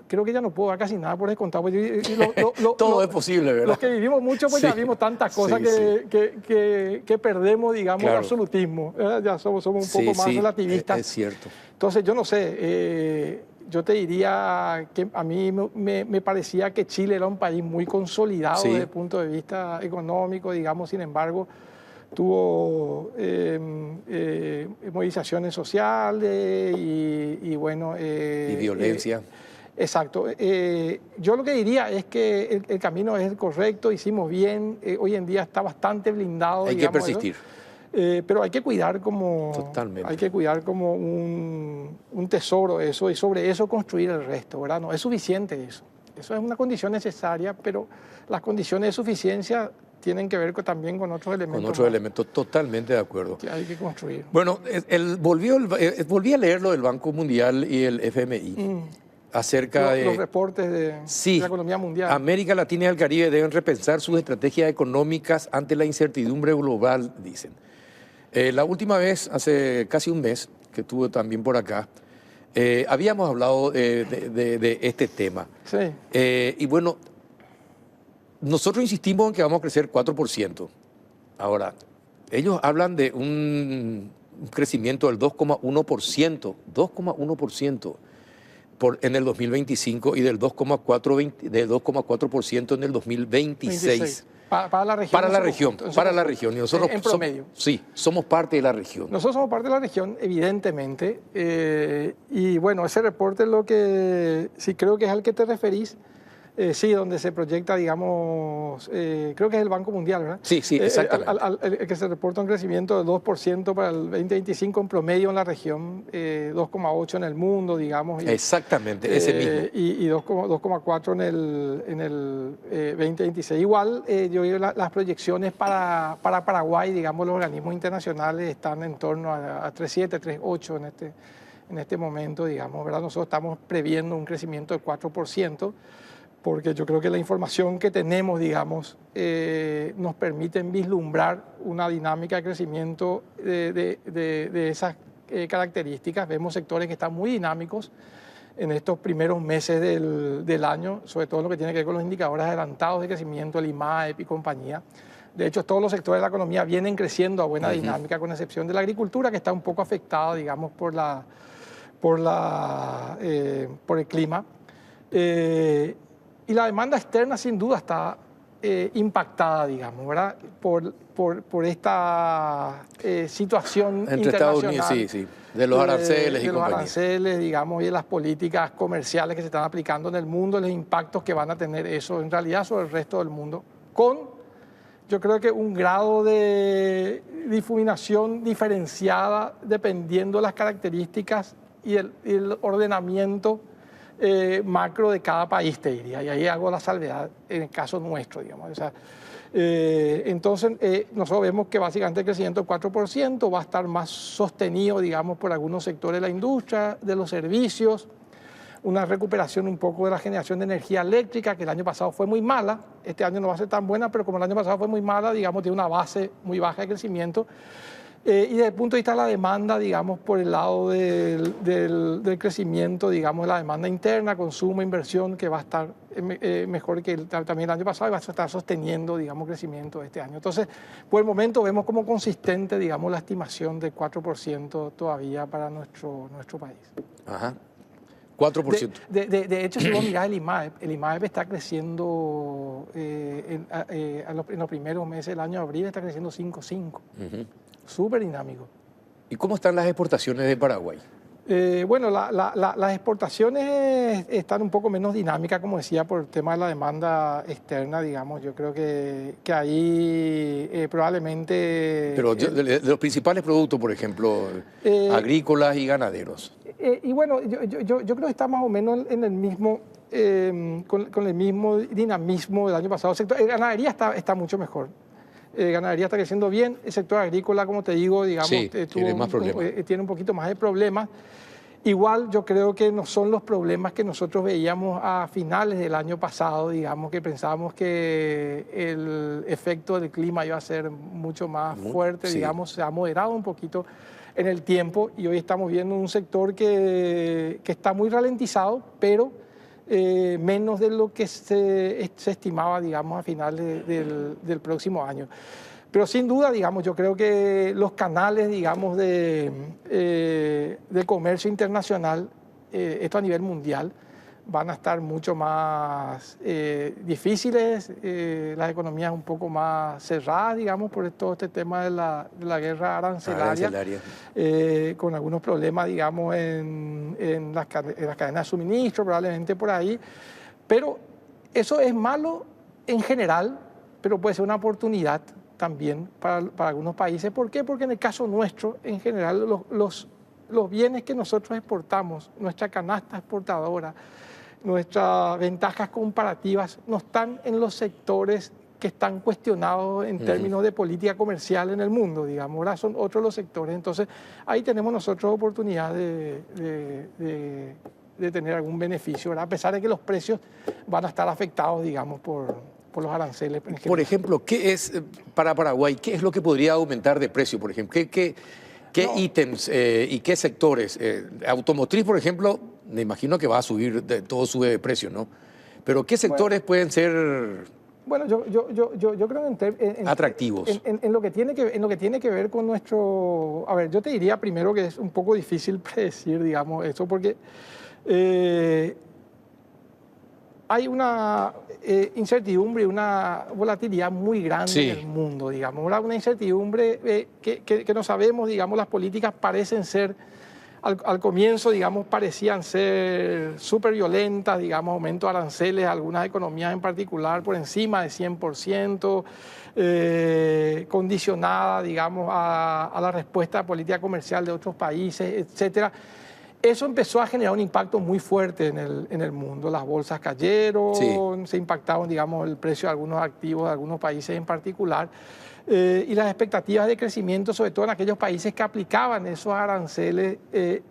creo que ya no puedo dar casi nada por descontado. Todo es posible, ¿verdad? Los que vivimos mucho, pues ya vimos tantas cosas que perdemos, digamos, el absolutismo. Ya somos un poco más relativistas. Es cierto. Entonces, yo no sé, yo te diría que a mí me parecía que Chile era un país muy consolidado desde el punto de vista económico, digamos. Sin embargo, tuvo movilizaciones sociales y bueno... y violencia. Exacto. Yo lo que diría es que el camino es el correcto, hicimos bien, hoy en día está bastante blindado. Hay que persistir. Pero hay que cuidar como... Totalmente. Hay que cuidar como un tesoro eso y sobre eso construir el resto, ¿verdad? No es suficiente eso. Eso es una condición necesaria, pero las condiciones de suficiencia tienen que ver también con otros elementos. Con otros elementos, totalmente de acuerdo. Que hay que construir. Bueno, volví a leer lo del Banco Mundial y el FMI. Acerca de los reportes de la economía mundial. América Latina y el Caribe deben repensar sus estrategias económicas ante la incertidumbre global, dicen. La última vez, hace casi un mes, que estuve también por acá, habíamos hablado de este tema. Sí. Y bueno, nosotros insistimos en que vamos a crecer 4%. Ahora, ellos hablan de un crecimiento del 2,1%, en el 2025 y del 2,4% en el 2026. Para la región. Para la región. Y nosotros en promedio. Somos parte de la región. Nosotros somos parte de la región, evidentemente. Y bueno, ese reporte es lo que sí creo que es al que te referís. Sí, donde se proyecta, digamos, creo que es el Banco Mundial, ¿verdad? Sí, exactamente. El que se reporta un crecimiento del 2% para el 2025 en promedio en la región, 2,8% en el mundo, digamos. Exactamente, ese mismo. Y 2,4% en el 2026. Igual, yo veo las proyecciones para Paraguay, digamos, los organismos internacionales están en torno a 3,7%, 3,8% en este momento, digamos, ¿verdad? Nosotros estamos previendo un crecimiento de 4%. Porque yo creo que la información que tenemos, digamos, nos permite vislumbrar una dinámica de crecimiento de esas características. Vemos sectores que están muy dinámicos en estos primeros meses del año, sobre todo lo que tiene que ver con los indicadores adelantados de crecimiento, el IMAEP y compañía. De hecho, todos los sectores de la economía vienen creciendo a buena dinámica, con excepción de la agricultura, que está un poco afectada, digamos, por el clima. Y la demanda externa sin duda está impactada, digamos, ¿verdad? Por esta situación entre Estados Unidos, sí, de los aranceles y compañía. De los aranceles, digamos, y de las políticas comerciales que se están aplicando en el mundo, los impactos que van a tener eso en realidad sobre el resto del mundo, yo creo que un grado de difuminación diferenciada dependiendo de las características y el ordenamiento macro de cada país, te diría, y ahí hago la salvedad en el caso nuestro, digamos. O sea, entonces, nosotros vemos que básicamente el crecimiento del 4% va a estar más sostenido, digamos, por algunos sectores de la industria, de los servicios, una recuperación un poco de la generación de energía eléctrica, que el año pasado fue muy mala, este año no va a ser tan buena, pero como el año pasado fue muy mala, digamos, tiene una base muy baja de crecimiento. Y desde el punto de vista de la demanda, digamos, por el lado del crecimiento, digamos, la demanda interna, consumo, inversión, que va a estar mejor que también el año pasado y va a estar sosteniendo, digamos, crecimiento este año. Entonces, por el momento vemos como consistente, digamos, la estimación del 4% todavía para nuestro país. Ajá. 4%. De hecho, si vos mirás el IMAEP está creciendo en los primeros meses del año de abril, está creciendo 5,5%. Súper dinámico. ¿Y cómo están las exportaciones de Paraguay? Bueno, las exportaciones están un poco menos dinámicas, como decía, por el tema de la demanda externa, digamos. Yo creo que ahí probablemente... Pero de los principales productos, por ejemplo, agrícolas y ganaderos. Y bueno, yo creo que está más o menos en el mismo, con el mismo dinamismo del año pasado. El sector ganadería está mucho mejor. Ganadería está creciendo bien. El sector agrícola, como te digo, digamos, sí, tiene más problemas. Tiene un poquito más de problemas. Igual yo creo que no son los problemas que nosotros veíamos a finales del año pasado, digamos, que pensábamos que el efecto del clima iba a ser mucho más fuerte, sí. Digamos, se ha moderado un poquito en el tiempo y hoy estamos viendo un sector que está muy ralentizado, pero menos de lo que se estimaba, digamos, a finales del próximo año. Pero sin duda, digamos, yo creo que los canales, digamos, de comercio internacional, esto a nivel mundial, van a estar mucho más difíciles, las economías un poco más cerradas, digamos, por todo este tema de la guerra arancelaria. Con algunos problemas, digamos, en las cadenas de suministro, probablemente por ahí. Pero eso es malo en general, pero puede ser una oportunidad también para algunos países. ¿Por qué? Porque en el caso nuestro, en general, los bienes que nosotros exportamos, nuestra canasta exportadora, nuestras ventajas comparativas, no están en los sectores que están cuestionados en términos de política comercial en el mundo, digamos. Ahora son otros los sectores. Entonces, ahí tenemos nosotros oportunidad de tener algún beneficio, ¿verdad? A pesar de que los precios van a estar afectados, digamos, por los aranceles. Por ejemplo, ¿qué es para Paraguay? ¿Qué es lo que podría aumentar de precio, por ejemplo? ¿Qué ítems y qué sectores? Automotriz, por ejemplo, me imagino que va a subir, todo sube de precio, ¿no? Pero ¿qué sectores pueden ser Bueno, yo creo atractivos? En lo que tiene que ver con nuestro... A ver, yo te diría primero que es un poco difícil predecir, digamos, eso, porque hay una incertidumbre, una volatilidad muy grande en el mundo, digamos. Una incertidumbre que no sabemos, digamos, las políticas parecen ser, al comienzo, digamos, parecían ser súper violentas, digamos, aumento de aranceles, algunas economías en particular por encima de 100%, condicionada, digamos, a la respuesta política comercial de otros países, etcétera. Eso empezó a generar un impacto muy fuerte en el mundo. Las bolsas cayeron, se impactaron, digamos, el precio de algunos activos de algunos países en particular. Y las expectativas de crecimiento, sobre todo en aquellos países que aplicaban esos aranceles,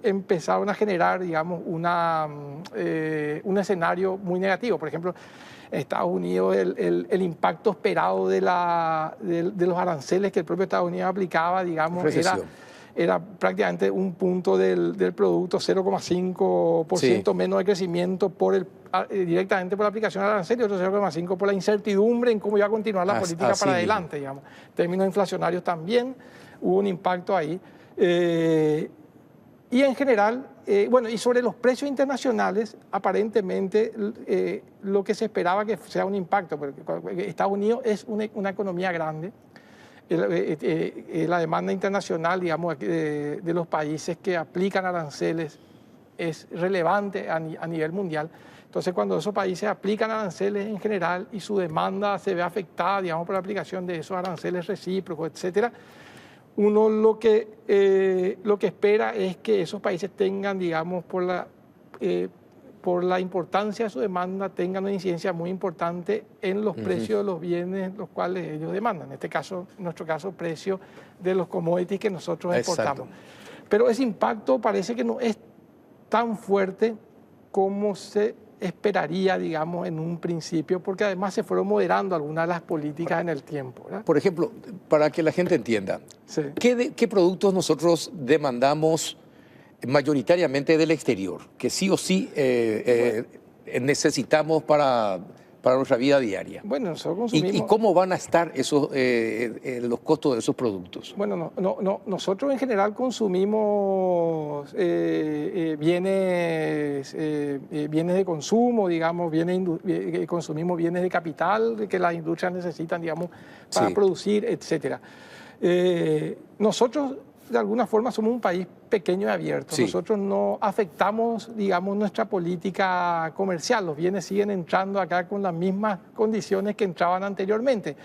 empezaron a generar, digamos, un escenario muy negativo. Por ejemplo, en Estados Unidos el impacto esperado de los aranceles que el propio Estados Unidos aplicaba, digamos, era prácticamente un punto del producto, 0,5% menos de crecimiento directamente por la aplicación del arancel y otro 0,5% por la incertidumbre en cómo iba a continuar la política para adelante, digamos. En términos inflacionarios también hubo un impacto ahí. Y en general, y sobre los precios internacionales, aparentemente lo que se esperaba que sea un impacto, porque Estados Unidos es una economía grande. La demanda internacional, digamos, de los países que aplican aranceles es relevante a nivel mundial. Entonces, cuando esos países aplican aranceles en general y su demanda se ve afectada, digamos, por la aplicación de esos aranceles recíprocos, etcétera, uno lo que espera es que esos países tengan, digamos, por la importancia de su demanda, tengan una incidencia muy importante en los precios de los bienes los cuales ellos demandan. En este caso, en nuestro caso, precio de los commodities que nosotros exportamos. Pero ese impacto parece que no es tan fuerte como se esperaría, digamos, en un principio, porque además se fueron moderando algunas de las políticas en el tiempo, ¿verdad? Por ejemplo, para que la gente entienda, ¿qué productos nosotros demandamos mayoritariamente del exterior, que sí o sí necesitamos para nuestra vida diaria? Bueno, nosotros consumimos... ¿Y cómo van a estar los costos de esos productos? Bueno, nosotros en general consumimos bienes de consumo, digamos, consumimos bienes de capital que las industrias necesitan, digamos, para producir, etcétera. Nosotros, de alguna forma, somos un país pequeño y abierto. Nosotros no afectamos, digamos, nuestra política comercial. Los bienes siguen entrando acá con las mismas condiciones que entraban anteriormente.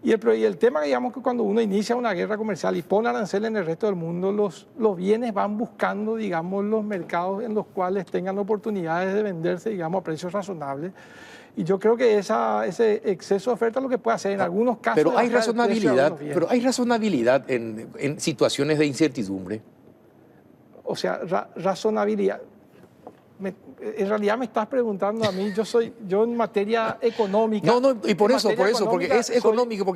Y el tema, digamos, que cuando uno inicia una guerra comercial y pone aranceles en el resto del mundo, los bienes van buscando, digamos, los mercados en los cuales tengan oportunidades de venderse, digamos, a precios razonables. Y yo creo que ese exceso de oferta es lo que puede hacer en algunos casos. Pero hay razonabilidad en situaciones de incertidumbre. O sea, razonabilidad. En realidad me estás preguntando a mí, yo en materia económica... y por eso, porque es económico,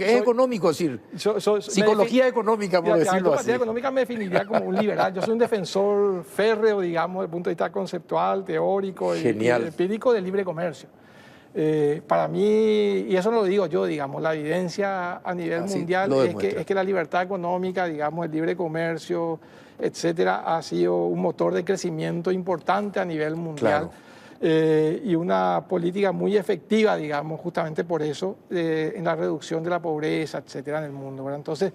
es decir, psicología económica, por decirlo así. En materia económica me definiría como un liberal. Yo soy un defensor férreo, digamos, desde el punto de vista conceptual, teórico y empírico del libre comercio. Para mí, y eso no lo digo yo, digamos, la evidencia a nivel mundial es que la libertad económica, digamos, el libre comercio, etcétera, ha sido un motor de crecimiento importante a nivel mundial. y una política muy efectiva, digamos, justamente por eso, en la reducción de la pobreza, etcétera, en el mundo, ¿verdad? Entonces,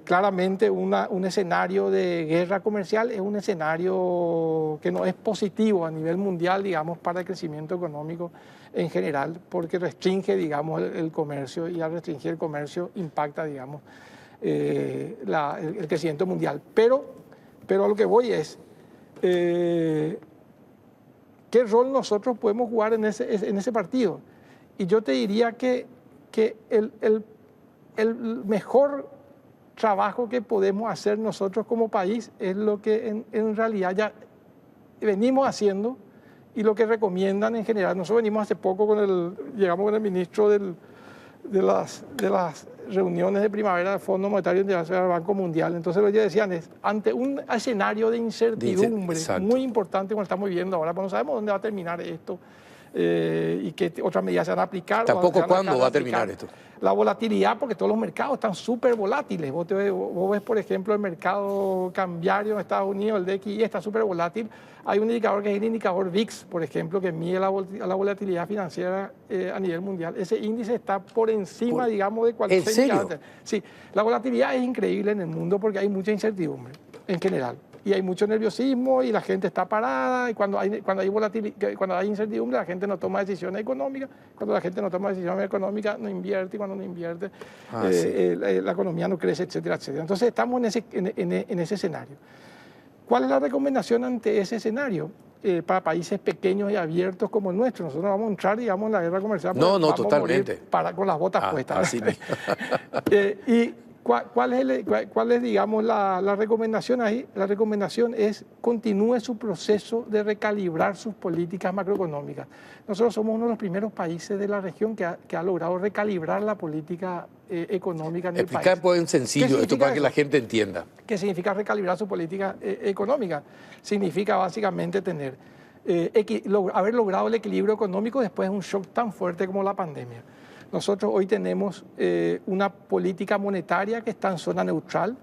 claramente un escenario de guerra comercial es un escenario que no es positivo a nivel mundial, digamos, para el crecimiento económico en general, porque restringe, digamos, el comercio, y al restringir el comercio impacta, digamos, el crecimiento mundial. Pero a lo que voy es, ¿qué rol nosotros podemos jugar en ese partido? Y yo te diría que el mejor trabajo que podemos hacer nosotros como país es lo que en realidad ya venimos haciendo y lo que recomiendan en general. Nosotros venimos hace poco llegamos con el ministro de las reuniones de primavera del Fondo Monetario Internacional del Banco Mundial. Entonces lo que decían es, ante un escenario de incertidumbre muy importante como estamos viviendo ahora, pues no sabemos dónde va a terminar esto y qué otras medidas se van a aplicar. Tampoco cuándo va a terminar esto. La volatilidad, porque todos los mercados están súper volátiles. Vos ves, por ejemplo, el mercado cambiario en Estados Unidos, el DXY, está súper volátil. Hay un indicador que es el indicador VIX, por ejemplo, que mide la volatilidad financiera a nivel mundial. Ese índice está por encima, digamos, de cualquier indicador. ¿En serio? Sí, la volatilidad es increíble en el mundo porque hay mucha incertidumbre en general. Y hay mucho nerviosismo y la gente está parada, y cuando hay incertidumbre la gente no toma decisiones económicas, cuando la gente no toma decisiones económicas no invierte, y cuando no invierte la economía no crece, etcétera, etcétera. Entonces estamos en ese escenario. ¿Cuál es la recomendación ante ese escenario? Para países pequeños y abiertos como el nuestro. Nosotros no vamos a entrar, digamos, en la guerra comercial. No, totalmente. Con las botas puestas. Y ¿cuál es, digamos, la recomendación ahí? La recomendación es continúe su proceso de recalibrar sus políticas macroeconómicas. Nosotros somos uno de los primeros países de la región que ha logrado recalibrar la política económica en el país. Explicar pues en sencillo esto para que la gente entienda. ¿Qué significa recalibrar su política económica? Significa básicamente haber logrado el equilibrio económico después de un shock tan fuerte como la pandemia. Nosotros hoy tenemos una política monetaria que está en zona neutral,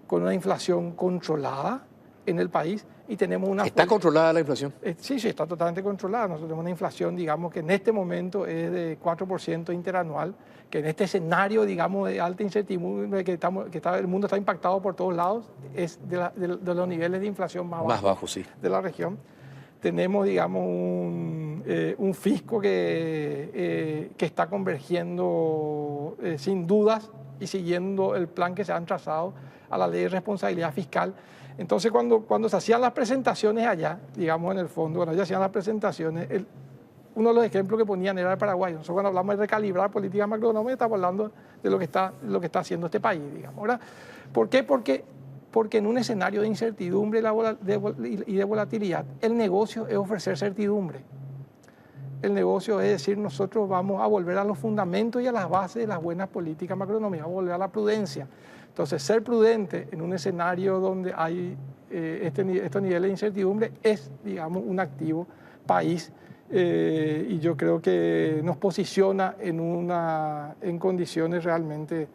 con una inflación controlada en el país, y tenemos una... ¿Está controlada la inflación? Sí, está totalmente controlada. Nosotros tenemos una inflación, digamos, que en este momento es de 4% interanual, que en este escenario, digamos, de alta incertidumbre, el mundo está impactado por todos lados, es de los niveles de inflación más bajos sí, de la región. Tenemos, digamos, un fisco que está convergiendo sin dudas y siguiendo el plan que se han trazado a la ley de responsabilidad fiscal. Entonces, cuando se hacían las presentaciones allá, digamos, en el fondo, cuando ya hacían las presentaciones, uno de los ejemplos que ponían era el Paraguay. Nosotros cuando hablamos de recalibrar políticas macroeconómicas, estamos hablando de lo que está haciendo este país, digamos, ¿verdad? ¿Por qué? Porque en un escenario de incertidumbre y de volatilidad, el negocio es ofrecer certidumbre. El negocio es decir, nosotros vamos a volver a los fundamentos y a las bases de las buenas políticas macroeconómicas, vamos a volver a la prudencia. Entonces, ser prudente en un escenario donde hay estos niveles de incertidumbre es, digamos, un activo país, y yo creo que nos posiciona en condiciones realmente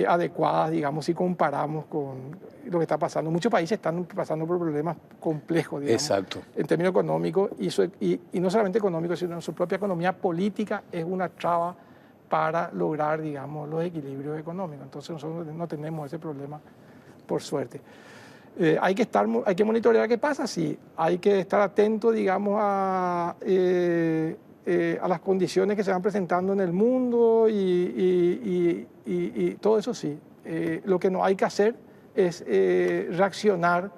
adecuadas, digamos, si comparamos con lo que está pasando. Muchos países están pasando por problemas complejos, digamos, exacto, en términos económicos, y no solamente económicos, sino en su propia economía política es una traba para lograr, digamos, los equilibrios económicos. Entonces nosotros no tenemos ese problema, por suerte. Hay que monitorear qué pasa, sí, hay que estar atento, digamos, a las condiciones que se van presentando en el mundo y todo eso sí. Lo que no hay que hacer es reaccionar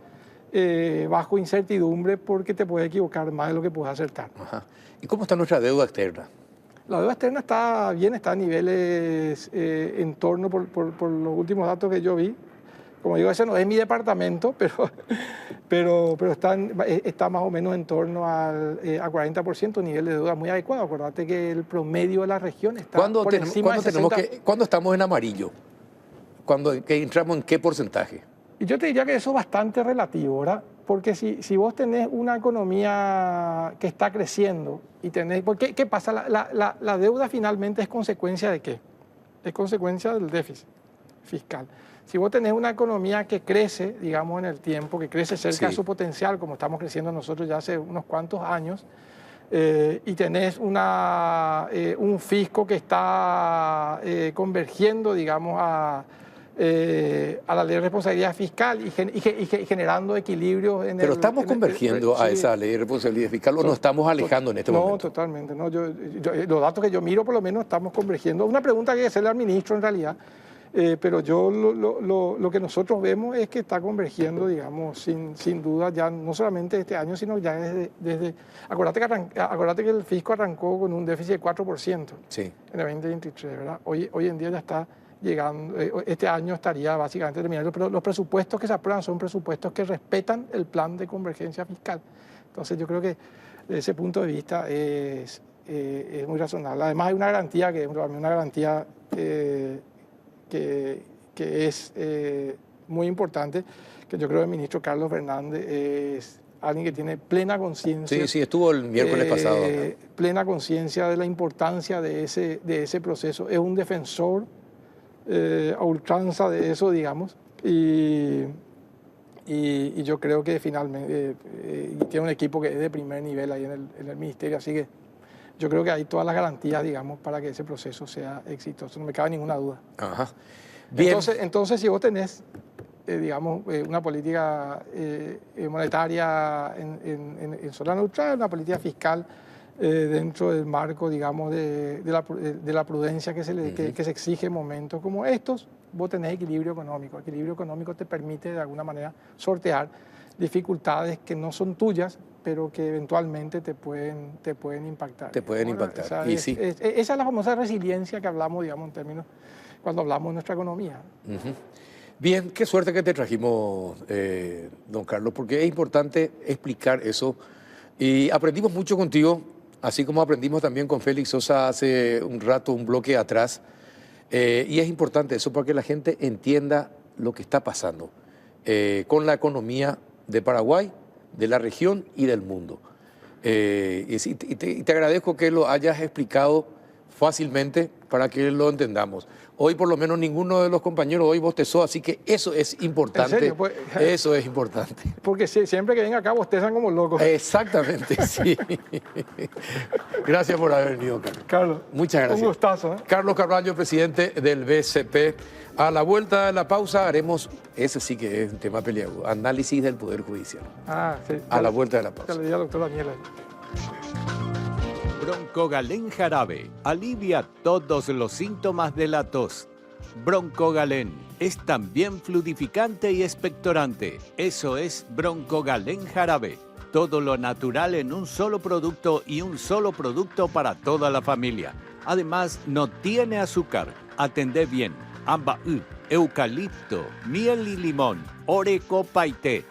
bajo incertidumbre, porque te puedes equivocar más de lo que puedes acertar. Ajá. ¿Y cómo está nuestra deuda externa? La deuda externa está bien, está a niveles en torno, por los últimos datos que yo vi. Como digo, ese no es mi departamento, pero está más o menos en torno a 40%, nivel de deuda muy adecuado. Acuérdate que el promedio de la región está por encima de 60%. ¿Cuándo estamos en amarillo? ¿Que entramos en qué porcentaje? Y yo te diría que eso es bastante relativo, ¿verdad? Porque si vos tenés una economía que está creciendo y tenés... ¿Qué pasa? La deuda finalmente es consecuencia ¿de qué? Es consecuencia del déficit fiscal. Si vos tenés una economía que crece, digamos, en el tiempo, que crece cerca de su potencial, como estamos creciendo nosotros ya hace unos cuantos años, y tenés un fisco que está convergiendo, digamos, a la ley de responsabilidad fiscal y generando equilibrios en Pero estamos convergiendo a esa ley de responsabilidad fiscal o nos estamos alejando en este momento. No, totalmente. No, los datos que yo miro, por lo menos, estamos convergiendo. Una pregunta que hay que hacerle al ministro, en realidad. Pero lo que nosotros vemos es que está convergiendo, digamos, sin duda, ya no solamente este año, sino ya desde acuérdate que el fisco arrancó con un déficit de 4% sí, en el 2023, ¿verdad? Hoy en día ya está llegando, este año estaría básicamente terminando, pero los presupuestos que se aprueban son presupuestos que respetan el plan de convergencia fiscal. Entonces yo creo que desde ese punto de vista es muy razonable. Además hay una garantía que es muy importante, que yo creo que el ministro Carlos Fernández es alguien que tiene plena conciencia. Sí, estuvo el miércoles pasado. Plena conciencia de la importancia de ese proceso. Es un defensor a ultranza de eso, digamos, y yo creo que finalmente tiene un equipo que es de primer nivel ahí en el ministerio, así que yo creo que hay todas las garantías, digamos, para que ese proceso sea exitoso, no me cabe ninguna duda. Ajá. Bien. Entonces, si vos tenés, digamos, una política monetaria en zona neutral, una política fiscal dentro del marco, digamos, de la prudencia que se exige en momentos como estos, vos tenés equilibrio económico. Equilibrio económico te permite, de alguna manera, sortear dificultades que no son tuyas, pero que eventualmente te pueden impactar. Te pueden impactar. Esa y es, sí. esa es la famosa resiliencia que hablamos, digamos, en términos, cuando hablamos de nuestra economía. Bien, qué suerte que te trajimos, don Carlos, porque es importante explicar eso. Y aprendimos mucho contigo, así como aprendimos también con Félix Sosa hace un rato, un bloque atrás. Y es importante eso para que la gente entienda lo que está pasando con la economía de Paraguay, de la región y del mundo. Y te agradezco que lo hayas explicado fácilmente para que lo entendamos. Hoy por lo menos ninguno de los compañeros hoy bostezó, así que eso es importante. ¿En serio? Pues, eso es importante. Porque siempre que venga acá bostezan como locos. Exactamente, sí. Gracias por haber venido, Carlos. Carlos, muchas gracias. Un gustazo. Carlos Carvalho, presidente del BCP. A la vuelta de la pausa haremos, ese sí que es un tema peleagudo, análisis del Poder Judicial. Sí. A la vuelta de la pausa. Ya le di al doctor Daniel. Broncogalén Jarabe alivia todos los síntomas de la tos. Broncogalén es también fluidificante y expectorante. Eso es Broncogalén Jarabe. Todo lo natural en un solo producto y un solo producto para toda la familia. Además, no tiene azúcar. Atendé bien. Ambaú, eucalipto, miel y limón, oreco paité.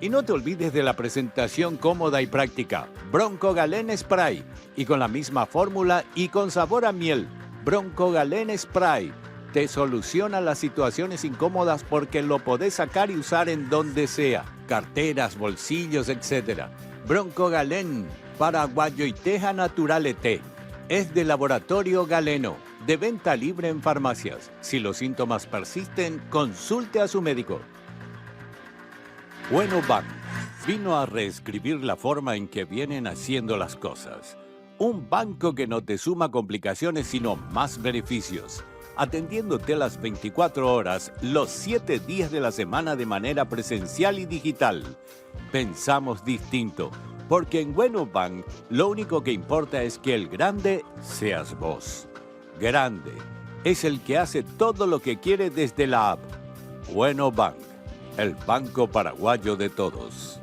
Y no te olvides de la presentación cómoda y práctica. Broncogalén Spray. Y con la misma fórmula y con sabor a miel. Broncogalén Spray. Te soluciona las situaciones incómodas porque lo podés sacar y usar en donde sea. Carteras, bolsillos, etc. Broncogalén, paraguayo y teja natural té. Es de Laboratorio Galeno. De venta libre en farmacias. Si los síntomas persisten, consulte a su médico. Bueno Bank vino a reescribir la forma en que vienen haciendo las cosas. Un banco que no te suma complicaciones sino más beneficios. Atendiéndote las 24 horas, los 7 días de la semana de manera presencial y digital. Pensamos distinto, porque en Bueno Bank lo único que importa es que el grande seas vos. Grande es el que hace todo lo que quiere desde la app. Bueno Bank, el banco paraguayo de todos.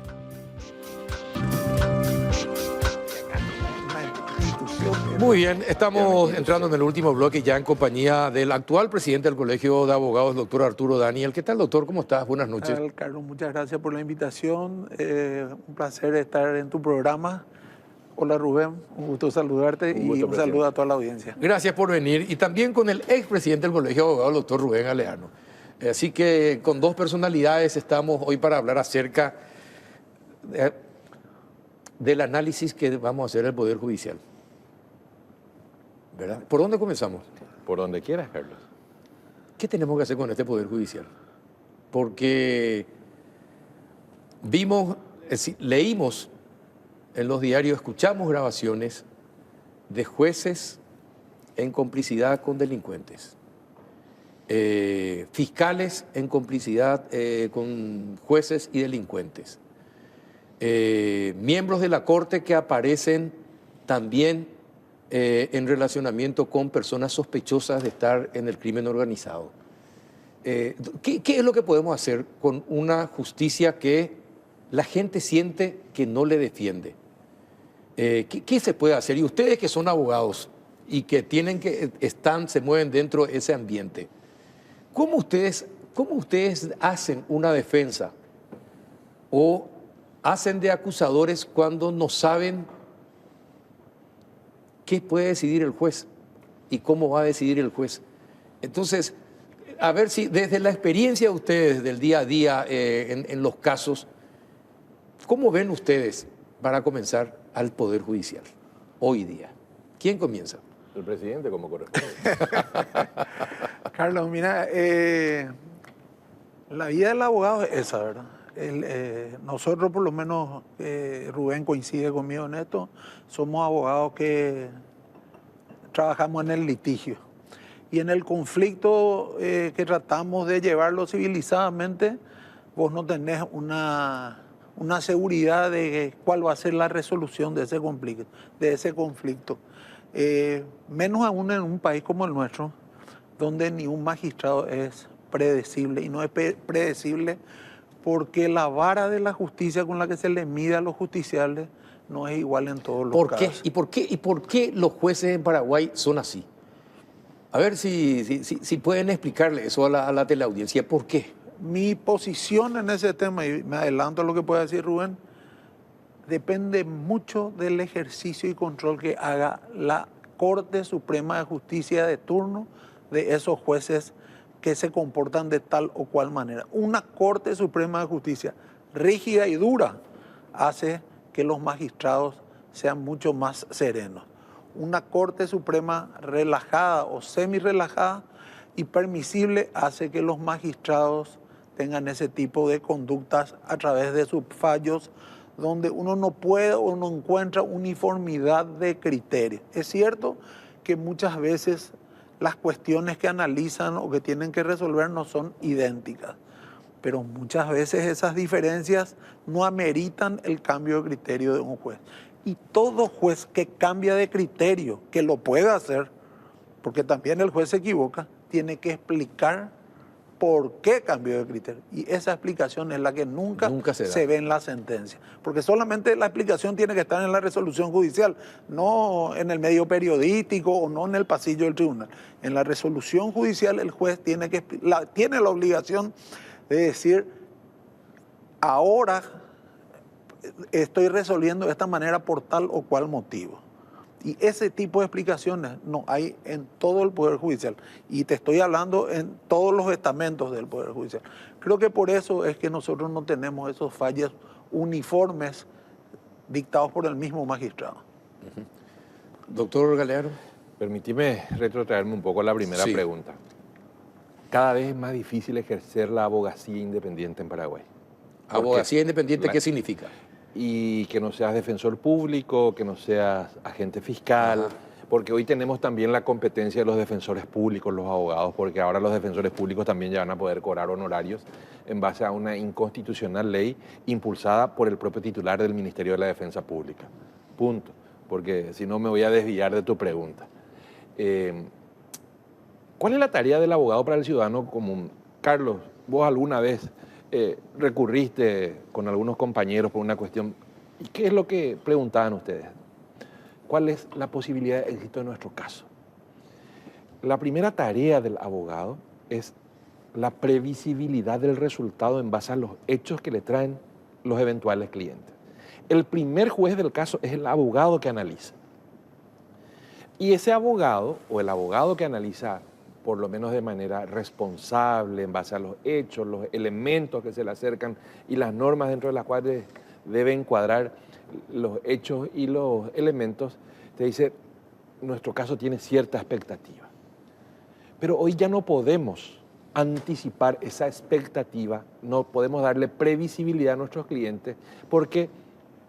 Muy bien, estamos entrando en el último bloque ya en compañía del actual presidente del Colegio de Abogados, doctor Arturo Daniel. ¿Qué tal, doctor? ¿Cómo estás? Buenas noches. Carlos, muchas gracias por la invitación. Un placer estar en tu programa. Hola Rubén, un gusto saludarte y un saludo a toda la audiencia. Gracias por venir. Y también con el expresidente del Colegio de Abogados, el doctor Rubén Aleano. Así que con dos personalidades estamos hoy para hablar acerca del análisis que vamos a hacer del Poder Judicial. ¿Verdad? ¿Por dónde comenzamos? Por donde quieras, Carlos. ¿qué tenemos que hacer con este Poder Judicial? Porque leímos en los diarios, escuchamos grabaciones de jueces en complicidad con delincuentes, fiscales en complicidad con jueces y delincuentes, miembros de la Corte que aparecen también en relacionamiento con personas sospechosas de estar en el crimen organizado. ¿Qué es lo que podemos hacer con una justicia que la gente siente que no le defiende? ¿Qué se puede hacer? Y ustedes que son abogados y que se mueven dentro de ese ambiente, ¿cómo ustedes hacen una defensa o hacen de acusadores cuando no saben qué puede decidir el juez y cómo va a decidir el juez? Entonces, a ver si desde la experiencia de ustedes del día a día en los casos, ¿cómo ven ustedes, para comenzar, al Poder Judicial hoy día? ¿Quién comienza? El presidente, como corresponde. Carlos, mira, la vida del abogado es esa, ¿verdad? Nosotros, por lo menos, Rubén coincide conmigo en esto, somos abogados que trabajamos en el litigio. Y en el conflicto que tratamos de llevarlo civilizadamente, vos no tenés una seguridad de cuál va a ser la resolución de ese conflicto. Menos aún en un país como el nuestro, donde ni un magistrado es predecible. Y no es predecible porque la vara de la justicia con la que se le mide a los justiciales no es igual en todos los casos. ¿Y por qué los jueces en Paraguay son así? A ver si pueden explicarle eso a la teleaudiencia. ¿Por qué? Mi posición en ese tema, y me adelanto a lo que puede decir Rubén, depende mucho del ejercicio y control que haga la Corte Suprema de Justicia de turno de esos jueces que se comportan de tal o cual manera. Una Corte Suprema de Justicia rígida y dura hace que los magistrados sean mucho más serenos. Una Corte Suprema relajada o semi-relajada y permisible hace que los magistrados tengan ese tipo de conductas a través de sus fallos, donde uno no puede o no encuentra uniformidad de criterio. Es cierto que muchas veces las cuestiones que analizan o que tienen que resolver no son idénticas, pero muchas veces esas diferencias no ameritan el cambio de criterio de un juez. Y todo juez que cambia de criterio, que lo pueda hacer, porque también el juez se equivoca, tiene que explicar por qué cambió de criterio. Y esa explicación es la que nunca se ve en la sentencia. Porque solamente la explicación tiene que estar en la resolución judicial, no en el medio periodístico o no en el pasillo del tribunal. En la resolución judicial el juez tiene la obligación de decir, ahora estoy resolviendo de esta manera por tal o cual motivo. Y ese tipo de explicaciones no hay en todo el Poder Judicial. Y te estoy hablando en todos los estamentos del Poder Judicial. Creo que por eso es que nosotros no tenemos esos fallos uniformes dictados por el mismo magistrado. Doctor Galeano. Permíteme retrotraerme un poco a la primera pregunta. Cada vez es más difícil ejercer la abogacía independiente en Paraguay. ¿Abogacía independiente qué significa? Y que no seas defensor público, que no seas agente fiscal, porque hoy tenemos también la competencia de los defensores públicos, los abogados, porque ahora los defensores públicos también ya van a poder cobrar honorarios en base a una inconstitucional ley impulsada por el propio titular del Ministerio de la Defensa Pública. Punto, porque si no me voy a desviar de tu pregunta. ¿Cuál es la tarea del abogado para el ciudadano común? Carlos, vos alguna vez recurriste con algunos compañeros por una cuestión. ¿Y qué es lo que preguntaban ustedes? ¿Cuál es la posibilidad de éxito en nuestro caso? La primera tarea del abogado es la previsibilidad del resultado en base a los hechos que le traen los eventuales clientes. El primer juez del caso es el abogado que analiza. Y ese abogado, o el abogado que analiza por lo menos de manera responsable, en base a los hechos, los elementos que se le acercan y las normas dentro de las cuales debe encuadrar los hechos y los elementos, te dice, nuestro caso tiene cierta expectativa. Pero hoy ya no podemos anticipar esa expectativa, no podemos darle previsibilidad a nuestros clientes porque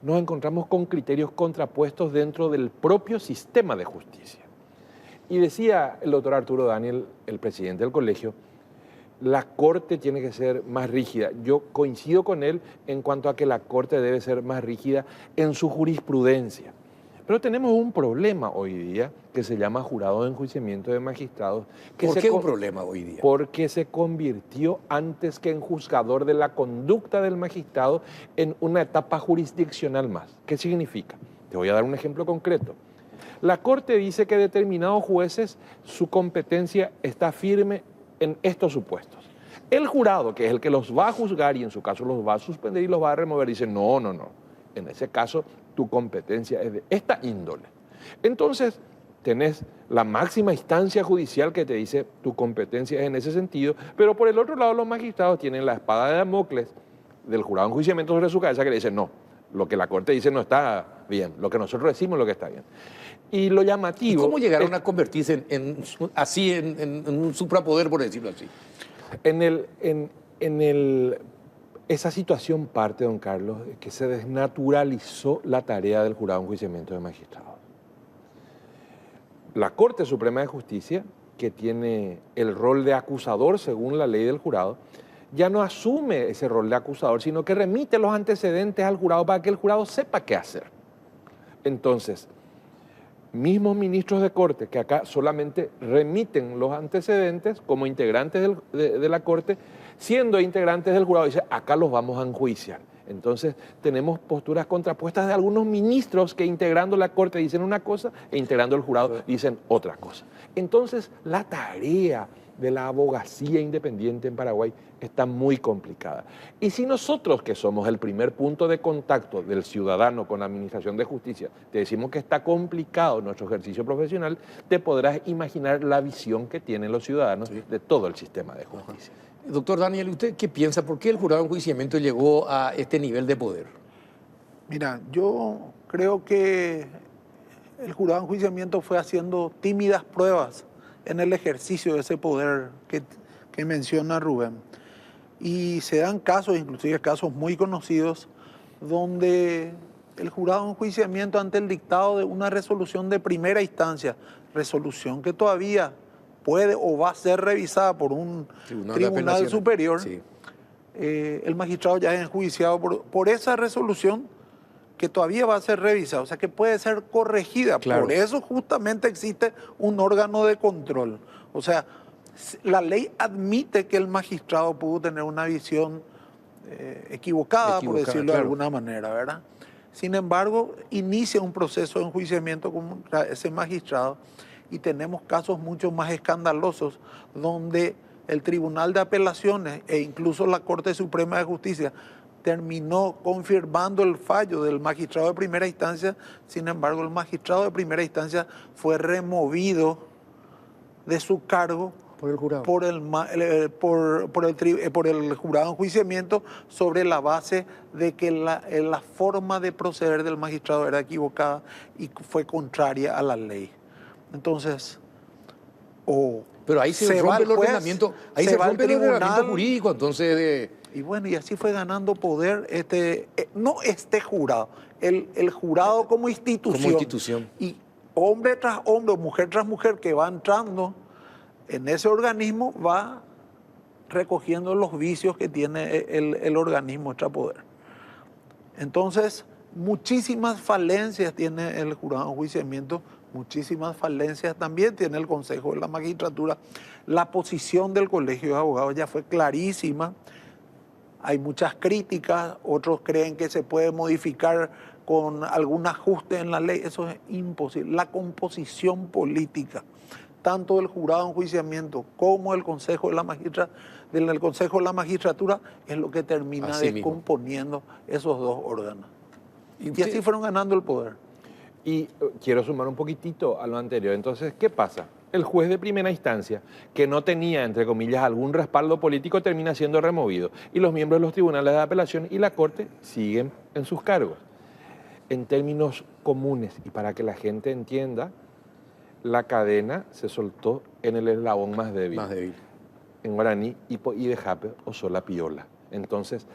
nos encontramos con criterios contrapuestos dentro del propio sistema de justicia. Y decía el doctor Arturo Daniel, el presidente del colegio, la Corte tiene que ser más rígida. Yo coincido con él en cuanto a que la Corte debe ser más rígida en su jurisprudencia. Pero tenemos un problema hoy día que se llama jurado de enjuiciamiento de magistrados. ¿Por qué un problema hoy día? Porque se convirtió antes que en juzgador de la conducta del magistrado en una etapa jurisdiccional más. ¿Qué significa? Te voy a dar un ejemplo concreto. La Corte dice que determinados jueces su competencia está firme en estos supuestos. El jurado, que es el que los va a juzgar y en su caso los va a suspender y los va a remover, dice no. En ese caso tu competencia es de esta índole. Entonces tenés la máxima instancia judicial que te dice tu competencia es en ese sentido, pero por el otro lado los magistrados tienen la espada de Damocles del jurado de enjuiciamiento sobre su cabeza que le dice no, lo que la Corte dice no está bien, lo que nosotros decimos es lo que está bien. Y lo llamativo... ¿Y cómo llegaron a convertirse en un suprapoder, por decirlo así? Esa situación parte, don Carlos, de que se desnaturalizó la tarea del jurado de enjuiciamiento de magistrados. La Corte Suprema de Justicia, que tiene el rol de acusador según la ley del jurado, ya no asume ese rol de acusador, sino que remite los antecedentes al jurado para que el jurado sepa qué hacer. Entonces, mismos ministros de Corte que acá solamente remiten los antecedentes como integrantes de la Corte, siendo integrantes del jurado, dice, acá los vamos a enjuiciar. Entonces, tenemos posturas contrapuestas de algunos ministros que integrando la Corte dicen una cosa e integrando el jurado dicen otra cosa. Entonces, la tarea de la abogacía independiente en Paraguay está muy complicada. Y si nosotros, que somos el primer punto de contacto del ciudadano con la administración de justicia, te decimos que está complicado nuestro ejercicio profesional, te podrás imaginar la visión que tienen los ciudadanos de todo el sistema de justicia. Doctor Daniel, ¿usted qué piensa? ¿Por qué el jurado de enjuiciamiento llegó a este nivel de poder? Mira, yo creo que el jurado de enjuiciamiento fue haciendo tímidas pruebas en el ejercicio de ese poder que menciona Rubén. Y se dan casos, inclusive casos muy conocidos, donde el jurado de enjuiciamiento ante el dictado de una resolución de primera instancia, resolución que todavía puede o va a ser revisada por un tribunal superior, sí. El magistrado ya es enjuiciado por esa resolución que todavía va a ser revisada, o sea que puede ser corregida. Claro. Por eso justamente existe un órgano de control. O sea, la ley admite que el magistrado pudo tener una visión equivocada, por decirlo de alguna manera, ¿verdad? Sin embargo, inicia un proceso de enjuiciamiento contra ese magistrado y tenemos casos mucho más escandalosos donde el Tribunal de Apelaciones e incluso la Corte Suprema de Justicia terminó confirmando el fallo del magistrado de primera instancia. Sin embargo, el magistrado de primera instancia fue removido de su cargo por el jurado, por el jurado de enjuiciamiento sobre la base de que la forma de proceder del magistrado era equivocada y fue contraria a la ley. Entonces, pero ahí se rompe el ordenamiento, ahí se rompe el ordenamiento jurídico, entonces Y bueno, y así fue ganando poder no este jurado, el jurado como institución. Como institución. Y hombre tras hombre, mujer tras mujer que va entrando en ese organismo va recogiendo los vicios que tiene el organismo extrapoder. Entonces, muchísimas falencias tiene el jurado de enjuiciamiento, muchísimas falencias también tiene el Consejo de la Magistratura. La posición del Colegio de Abogados ya fue clarísima. Hay muchas críticas, otros creen que se puede modificar con algún ajuste en la ley. Eso es imposible. La composición política, tanto del jurado de enjuiciamiento como del Consejo de la Magistratura, es lo que termina descomponiendo esos dos órganos. Y así fueron ganando el poder. Y quiero sumar un poquitito a lo anterior. Entonces, ¿qué pasa? El juez de primera instancia, que no tenía, entre comillas, algún respaldo político, termina siendo removido. Y los miembros de los tribunales de apelación y la Corte siguen en sus cargos. En términos comunes, y para que la gente entienda, la cadena se soltó en el eslabón más débil. en guaraní, Ipo Idejape o Sola Piola. Entonces,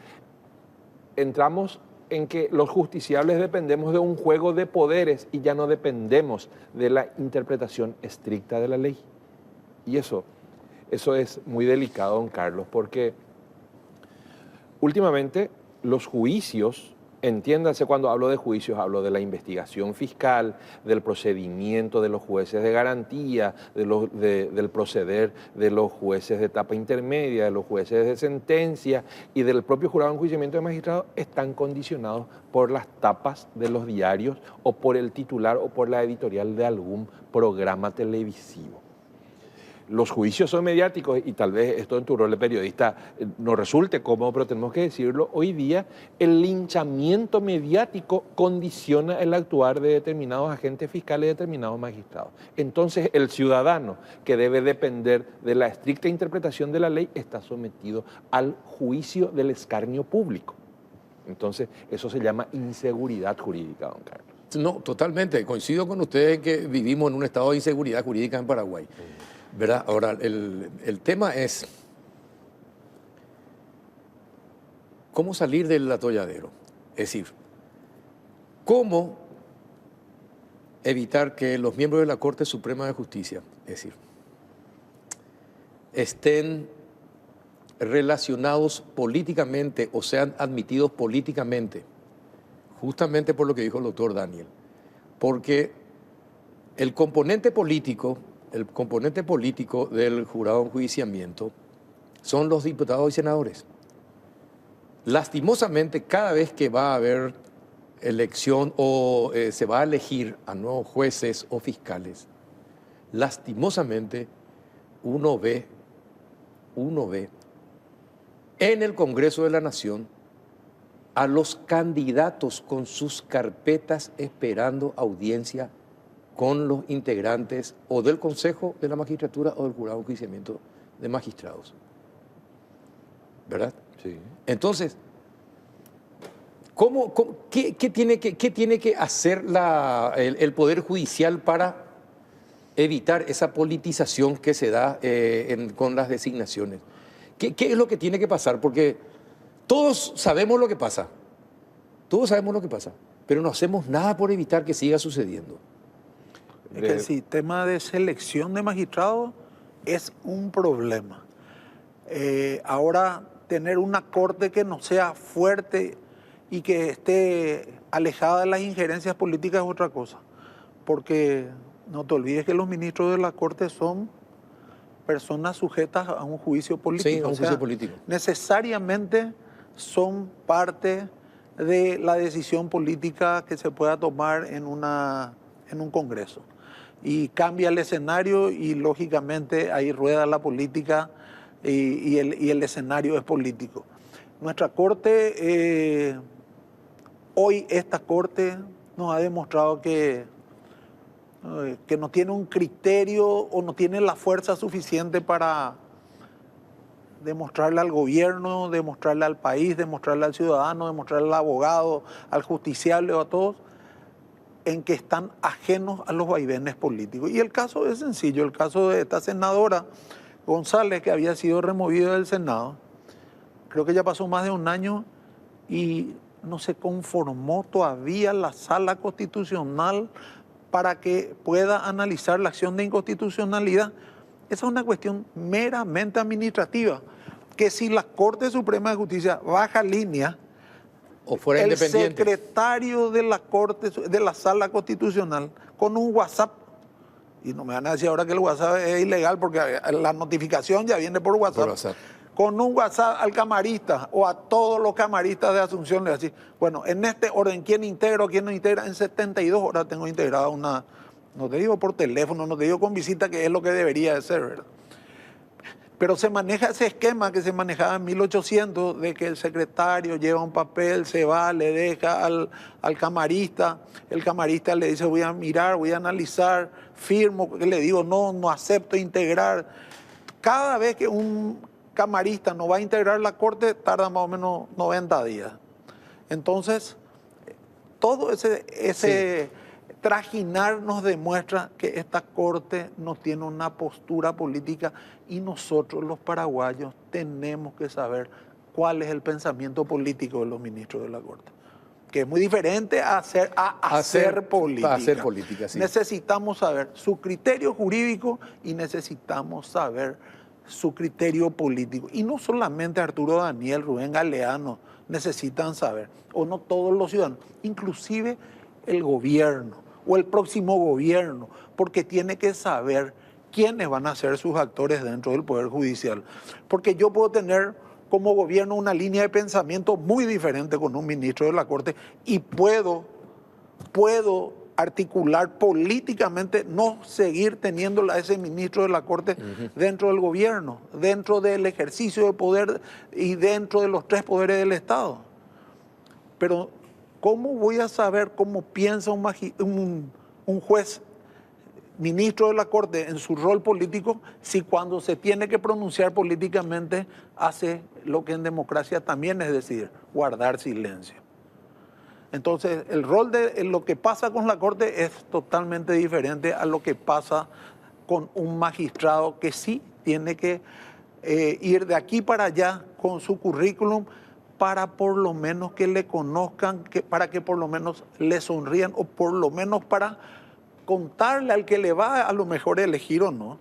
entramos en que los justiciables dependemos de un juego de poderes y ya no dependemos de la interpretación estricta de la ley. Y eso es muy delicado, don Carlos, porque últimamente los juicios, entiéndase, cuando hablo de juicios, hablo de la investigación fiscal, del procedimiento de los jueces de garantía, del proceder de los jueces de etapa intermedia, de los jueces de sentencia y del propio jurado de enjuiciamiento de magistrados, están condicionados por las tapas de los diarios o por el titular o por la editorial de algún programa televisivo. Los juicios son mediáticos y tal vez esto en tu rol de periodista no resulte cómodo, pero tenemos que decirlo, hoy día el linchamiento mediático condiciona el actuar de determinados agentes fiscales y determinados magistrados. Entonces el ciudadano que debe depender de la estricta interpretación de la ley está sometido al juicio del escarnio público. Entonces eso se llama inseguridad jurídica, don Carlos. No, totalmente. Coincido con ustedes en que vivimos en un estado de inseguridad jurídica en Paraguay. ¿Verdad? Ahora, el tema es cómo salir del atolladero. Es decir, cómo evitar que los miembros de la Corte Suprema de Justicia, es decir, estén relacionados políticamente o sean admitidos políticamente, justamente por lo que dijo el doctor Daniel. Porque el componente político del jurado de enjuiciamiento son los diputados y senadores. Lastimosamente, cada vez que va a haber elección o se va a elegir a nuevos jueces o fiscales, lastimosamente uno ve en el Congreso de la Nación a los candidatos con sus carpetas esperando audiencia con los integrantes o del Consejo de la Magistratura o del Jurado de Enjuiciamiento de Magistrados. ¿Verdad? Sí. Entonces, qué tiene que hacer el Poder Judicial para evitar esa politización que se da con las designaciones? ¿Qué es lo que tiene que pasar? Porque todos sabemos lo que pasa. Todos sabemos lo que pasa, pero no hacemos nada por evitar que siga sucediendo. Es que el sistema de selección de magistrados es un problema. Ahora, tener una corte que no sea fuerte y que esté alejada de las injerencias políticas es otra cosa. Porque no te olvides que los ministros de la corte son personas sujetas a un juicio político. Sí, a un juicio político. Necesariamente son parte de la decisión política que se pueda tomar en un Congreso. Y cambia el escenario y lógicamente ahí rueda la política y el escenario es político. Nuestra Corte, hoy esta Corte nos ha demostrado que no tiene un criterio o no tiene la fuerza suficiente para demostrarle al gobierno, demostrarle al país, demostrarle al ciudadano, demostrarle al abogado, al justiciable o a todos, en que están ajenos a los vaivenes políticos. Y el caso es sencillo, el caso de esta senadora González, que había sido removida del Senado, creo que ya pasó más de un año y no se conformó todavía la Sala Constitucional para que pueda analizar la acción de inconstitucionalidad. Esa es una cuestión meramente administrativa, que si la Corte Suprema de Justicia baja línea, o fuera el independiente, secretario de la Corte, de la Sala Constitucional, con un WhatsApp, y no me van a decir ahora que el WhatsApp es ilegal porque la notificación ya viene por WhatsApp. Con un WhatsApp al camarista o a todos los camaristas de Asunción le decir, bueno, en este orden, ¿quién integra o quién no integra? En 72 horas tengo integrada una, no te digo por teléfono, no te digo con visita, que es lo que debería de ser, ¿verdad? Pero se maneja ese esquema que se manejaba en 1800, de que el secretario lleva un papel, se va, le deja al camarista, el camarista le dice voy a mirar, voy a analizar, firmo, le digo no acepto integrar. Cada vez que un camarista no va a integrar la Corte, tarda más o menos 90 días. Entonces, todo trajinar nos demuestra que esta Corte no tiene una postura política y nosotros los paraguayos tenemos que saber cuál es el pensamiento político de los ministros de la Corte, que es muy diferente a hacer política. A hacer política, sí. Necesitamos saber su criterio jurídico y necesitamos saber su criterio político. Y no solamente Arturo Daniel, Rubén Galeano necesitan saber, o no todos los ciudadanos, inclusive el gobierno o el próximo gobierno, porque tiene que saber quiénes van a ser sus actores dentro del Poder Judicial. Porque yo puedo tener como gobierno una línea de pensamiento muy diferente con un ministro de la Corte y puedo articular políticamente no seguir teniéndola a ese ministro de la Corte dentro del gobierno, dentro del ejercicio de poder y dentro de los tres poderes del Estado. Pero ¿cómo voy a saber cómo piensa un juez, ministro de la Corte, en su rol político, si cuando se tiene que pronunciar políticamente hace lo que en democracia también es decir, guardar silencio? Entonces, el rol de lo que pasa con la Corte es totalmente diferente a lo que pasa con un magistrado que sí tiene que ir de aquí para allá con su currículum para por lo menos que le conozcan, para que por lo menos le sonrían o por lo menos para contarle al que le va a lo mejor elegir o no.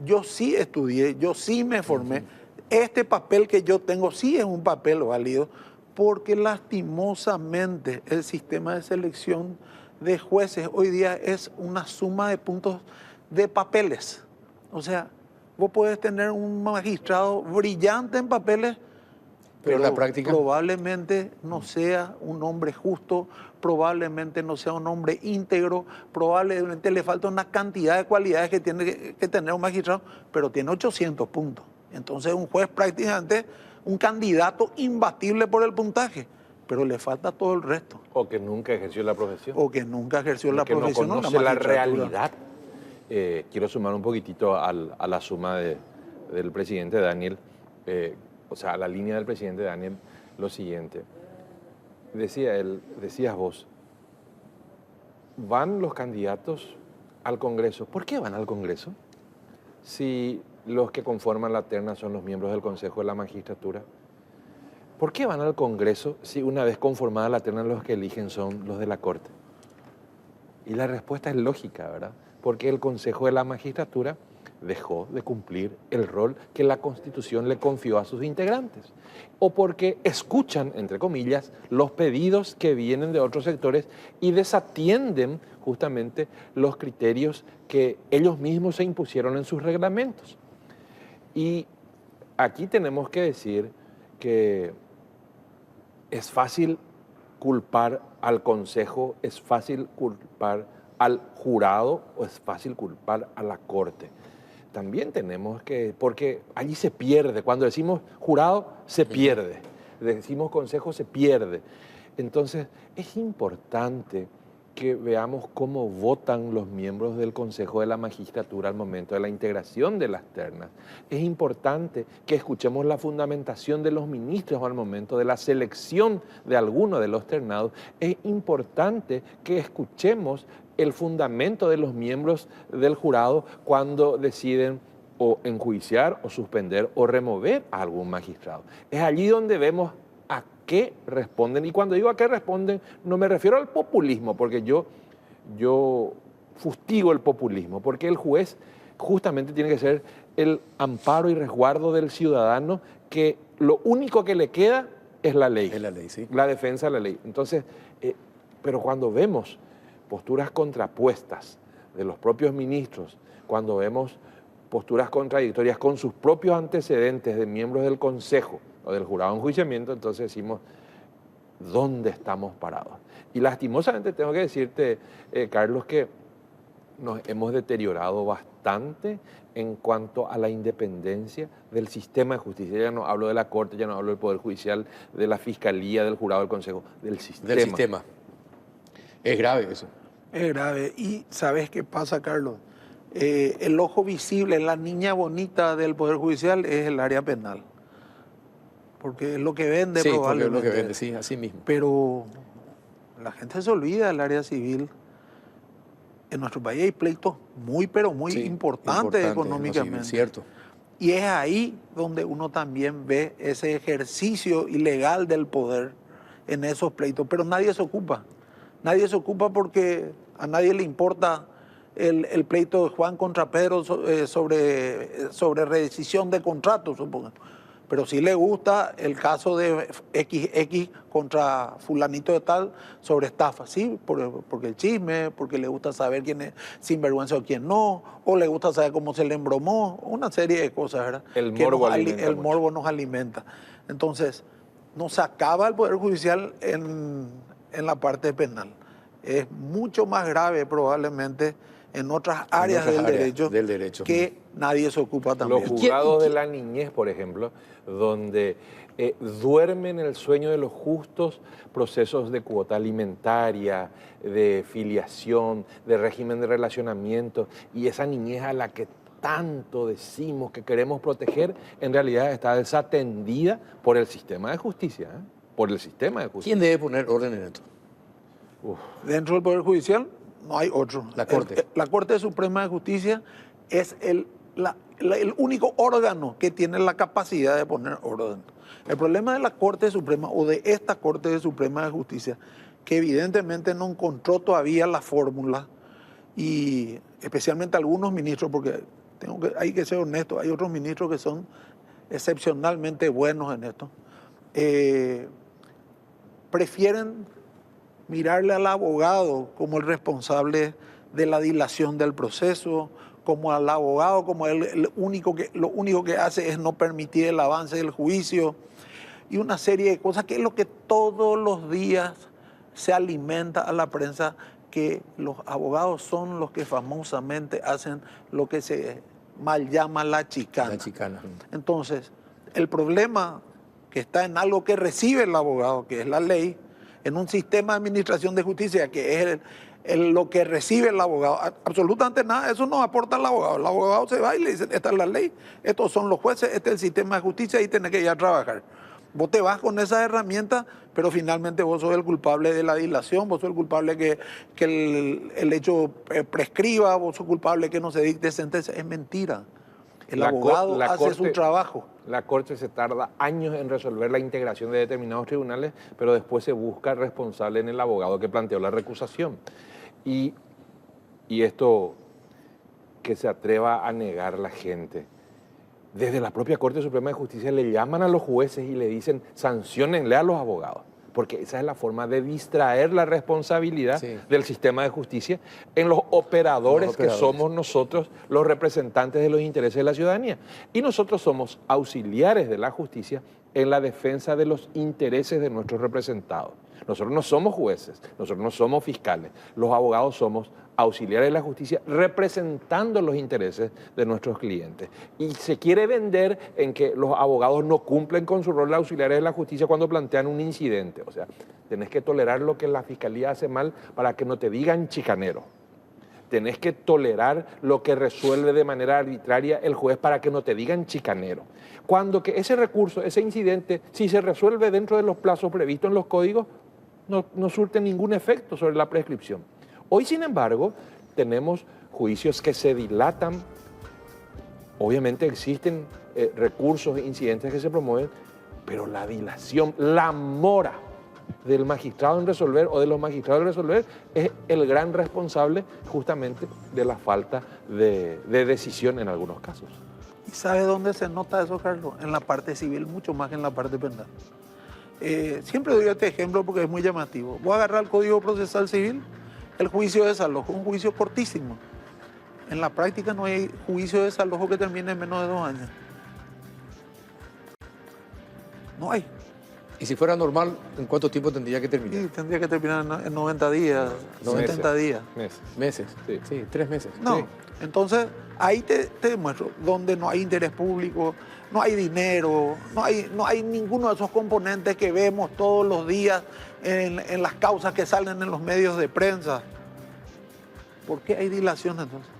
Yo sí estudié, yo sí me formé. Este papel que yo tengo sí es un papel válido porque lastimosamente el sistema de selección de jueces hoy día es una suma de puntos de papeles. O sea, vos podés tener un magistrado brillante en papeles, pero en la práctica probablemente no sea un hombre justo, probablemente no sea un hombre íntegro, probablemente le falta una cantidad de cualidades que tiene que tener un magistrado, pero tiene 800 puntos. Entonces un juez prácticamente un candidato imbatible por el puntaje, pero le falta todo el resto. O que nunca ejerció la profesión. O que nunca ejerció la profesión. No conoce la realidad. Quiero sumar un poquitito a la suma del presidente Daniel, o sea, a la línea del presidente Daniel, lo siguiente. Decías vos, ¿van los candidatos al Congreso? ¿Por qué van al Congreso? Si los que conforman la terna son los miembros del Consejo de la Magistratura. ¿Por qué van al Congreso si una vez conformada la terna los que eligen son los de la Corte? Y la respuesta es lógica, ¿verdad? Porque el Consejo de la Magistratura dejó de cumplir el rol que la Constitución le confió a sus integrantes. O porque escuchan, entre comillas, los pedidos que vienen de otros sectores y desatienden justamente los criterios que ellos mismos se impusieron en sus reglamentos. Y aquí tenemos que decir que es fácil culpar al Consejo, es fácil culpar al jurado o es fácil culpar a la Corte. También tenemos que, porque allí se pierde, cuando decimos jurado se pierde, decimos Consejo se pierde. Entonces es importante que veamos cómo votan los miembros del Consejo de la Magistratura al momento de la integración de las ternas. Es importante que escuchemos la fundamentación de los ministros al momento de la selección de alguno de los ternados. Es importante que escuchemos el fundamento de los miembros del jurado cuando deciden o enjuiciar o suspender o remover a algún magistrado. Es allí donde vemos a qué responden. Y cuando digo a qué responden, no me refiero al populismo, porque yo fustigo el populismo, porque el juez justamente tiene que ser el amparo y resguardo del ciudadano, que lo único que le queda es la ley. Es la ley, sí. La defensa de la ley. Entonces, pero cuando vemos posturas contrapuestas de los propios ministros, cuando vemos posturas contradictorias con sus propios antecedentes de miembros del Consejo o del jurado de enjuiciamiento, entonces decimos, ¿dónde estamos parados? Y lastimosamente tengo que decirte, Carlos, que nos hemos deteriorado bastante en cuanto a la independencia del sistema de justicia. Ya no hablo de la Corte, ya no hablo del Poder Judicial, de la Fiscalía, del jurado, del Consejo, del sistema. Del sistema. Es grave eso. Es grave. Y ¿sabes qué pasa, Carlos? El ojo visible, la niña bonita del Poder Judicial es el área penal. Porque es lo que vende, probablemente. Sí, es lo que vende, sí, así mismo. Pero la gente se olvida del área civil. en nuestro país hay pleitos muy, pero muy Sí, importantes importante, económicamente. no, sí, es cierto. Y es ahí donde uno también ve ese ejercicio ilegal del poder en esos pleitos. Pero nadie se ocupa. Nadie se ocupa porque a nadie le importa el pleito de Juan contra Pedro sobre redecisión de contratos, supongo. Pero sí le gusta el caso de XX contra fulanito de tal sobre estafa, sí, porque el chisme, porque le gusta saber quién es sinvergüenza o quién no, o le gusta saber cómo se le embromó, una serie de cosas, ¿verdad? El Que morbo alimenta mucho. morbo nos alimenta. Entonces, no se acaba el Poder Judicial en la parte penal. Es mucho más grave probablemente en otras áreas, del derecho que nadie se ocupa también. Los juzgados de la niñez, por ejemplo, donde duermen el sueño de los justos procesos de cuota alimentaria, de filiación, de régimen de relacionamiento, y esa niñez a la que tanto decimos que queremos proteger, en realidad está desatendida por el sistema de justicia, ¿eh? Por el sistema de justicia. ¿Quién debe poner orden en esto? Dentro del Poder Judicial no hay otro. La Corte. La Corte Suprema de Justicia es el único órgano que tiene la capacidad de poner orden. El problema de la Corte Suprema o de esta Corte Suprema de Justicia, que evidentemente no encontró todavía la fórmula, y especialmente algunos ministros, porque hay que ser honesto, hay otros ministros que son excepcionalmente buenos en esto, prefieren mirarle al abogado como el responsable de la dilación del proceso, como al abogado, como lo único que hace es no permitir el avance del juicio, y una serie de cosas que es lo que todos los días se alimenta a la prensa, que los abogados son los que famosamente hacen lo que se mal llama la chicana. La chicana. Entonces, el problema que está en algo que recibe el abogado, que es la ley, en un sistema de administración de justicia que es lo que recibe el abogado, absolutamente nada, eso no aporta al abogado. El abogado se va y le dice, esta es la ley, estos son los jueces, este es el sistema de justicia y tenés que ir a trabajar. Vos te vas con esas herramientas, pero finalmente vos sos el culpable de la dilación, vos sos el culpable que el hecho prescriba, vos sos culpable que no se dicte sentencia. Es mentira. El abogado hace su trabajo. La Corte se tarda años en resolver la integración de determinados tribunales, pero después se busca responsable en el abogado que planteó la recusación. Y esto que se atreva a negar la gente. Desde la propia Corte Suprema de Justicia le llaman a los jueces y le dicen, sanciónenle a los abogados, porque esa es la forma de distraer la responsabilidad del sistema de justicia en los operadores que somos nosotros, los representantes de los intereses de la ciudadanía. Y nosotros somos auxiliares de la justicia en la defensa de los intereses de nuestros representados. Nosotros no somos jueces, nosotros no somos fiscales, los abogados somos auxiliares de la justicia representando los intereses de nuestros clientes. Y se quiere vender en que los abogados no cumplen con su rol de auxiliares de la justicia cuando plantean un incidente. O sea, tenés que tolerar lo que la fiscalía hace mal para que no te digan chicanero. Tenés que tolerar lo que resuelve de manera arbitraria el juez para que no te digan chicanero. Cuando que ese recurso, ese incidente, si se resuelve dentro de los plazos previstos en los códigos, no surte ningún efecto sobre la prescripción. Hoy, sin embargo, tenemos juicios que se dilatan. Obviamente existen recursos, incidentes que se promueven, pero la dilación, la mora del magistrado en resolver o de los magistrados en resolver es el gran responsable justamente de la falta de decisión en algunos casos. ¿Y sabe dónde se nota eso, Carlos? En la parte civil, mucho más que en la parte penal. Siempre doy este ejemplo porque es muy llamativo. Voy a agarrar el Código Procesal Civil, el juicio de desalojo, un juicio cortísimo. En la práctica no hay juicio de desalojo que termine en menos de 2 años. No hay. Y si fuera normal, ¿en cuánto tiempo tendría que terminar? Sí, tendría que terminar en 90 días, 70 días. Meses. Sí, 3 meses. No, sí. Entonces ahí te demuestro, donde no hay interés público, no hay dinero, no hay ninguno de esos componentes que vemos todos los días en las causas que salen en los medios de prensa. ¿Por qué hay dilación entonces?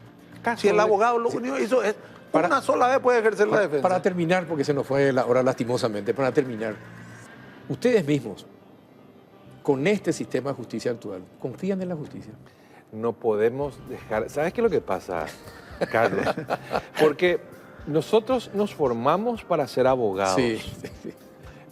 Si el abogado lo único que hizo es, una sola vez puede ejercer la defensa. Para terminar, porque se nos fue la hora lastimosamente, para terminar, ustedes mismos, con este sistema de justicia actual, ¿confían en la justicia? no podemos dejar... ¿Sabes qué es lo que pasa, Carlos? Porque nosotros nos formamos para ser abogados. Sí.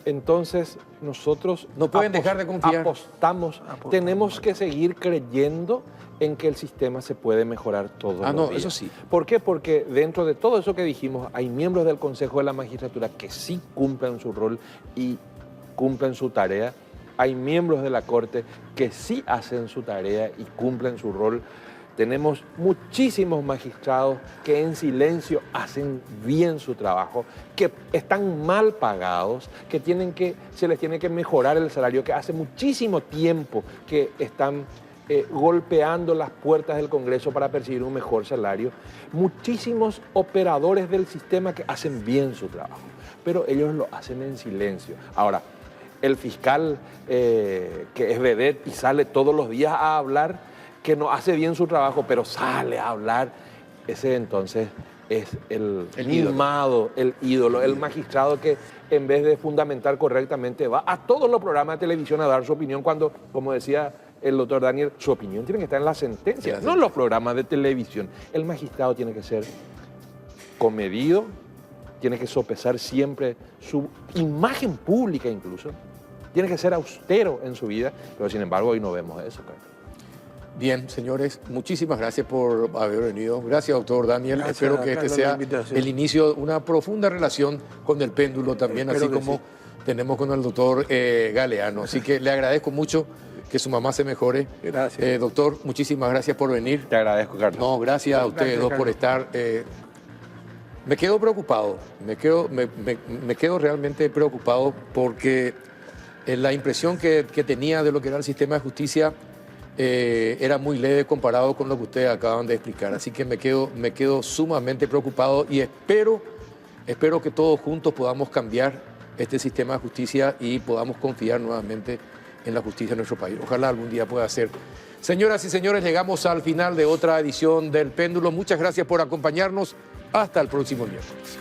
Entonces, nosotros No pueden dejar de confiar. apostamos. Tenemos que seguir creyendo en que el sistema se puede mejorar todos los no, días. eso sí. ¿Por qué? Porque dentro de todo eso que dijimos, hay miembros del Consejo de la Magistratura que sí cumplen su rol y cumplen su tarea. Hay miembros de la Corte que sí hacen su tarea y cumplen su rol. Tenemos muchísimos magistrados que en silencio hacen bien su trabajo, que están mal pagados, que se les tiene que mejorar el salario, que hace muchísimo tiempo que están golpeando las puertas del Congreso para percibir un mejor salario. Muchísimos operadores del sistema que hacen bien su trabajo, pero ellos lo hacen en silencio. Ahora, el fiscal que es vedette y sale todos los días a hablar, que no hace bien su trabajo, pero sale a hablar, ese entonces es el mimado, el ídolo, el magistrado que en vez de fundamentar correctamente va a todos los programas de televisión a dar su opinión cuando, como decía el doctor Daniel, su opinión tiene que estar en la sentencia, no en los programas de televisión. El magistrado tiene que ser comedido, tiene que sopesar siempre su imagen pública incluso, tiene que ser austero en su vida, pero sin embargo hoy no vemos eso, Carlos. Bien, señores, muchísimas gracias por haber venido. Gracias, doctor Daniel. Gracias, Espero que este Carlos, sea la invitación. el inicio de una profunda relación con el péndulo también, Espero así que como sí. tenemos con el doctor Galeano. Así que le agradezco mucho que su mamá se mejore. Gracias. Doctor, muchísimas gracias por venir. Te agradezco, Carlos. No, gracias a ustedes Gracias, dos por Carlos. estar. Me quedo preocupado, me quedo realmente preocupado porque la impresión que tenía de lo que era el sistema de justicia era muy leve comparado con lo que ustedes acaban de explicar. Así que me quedo sumamente preocupado y espero que todos juntos podamos cambiar este sistema de justicia y podamos confiar nuevamente en la justicia de nuestro país. Ojalá algún día pueda ser. Señoras y señores, llegamos al final de otra edición del Péndulo. Muchas gracias por acompañarnos. Hasta el próximo miércoles.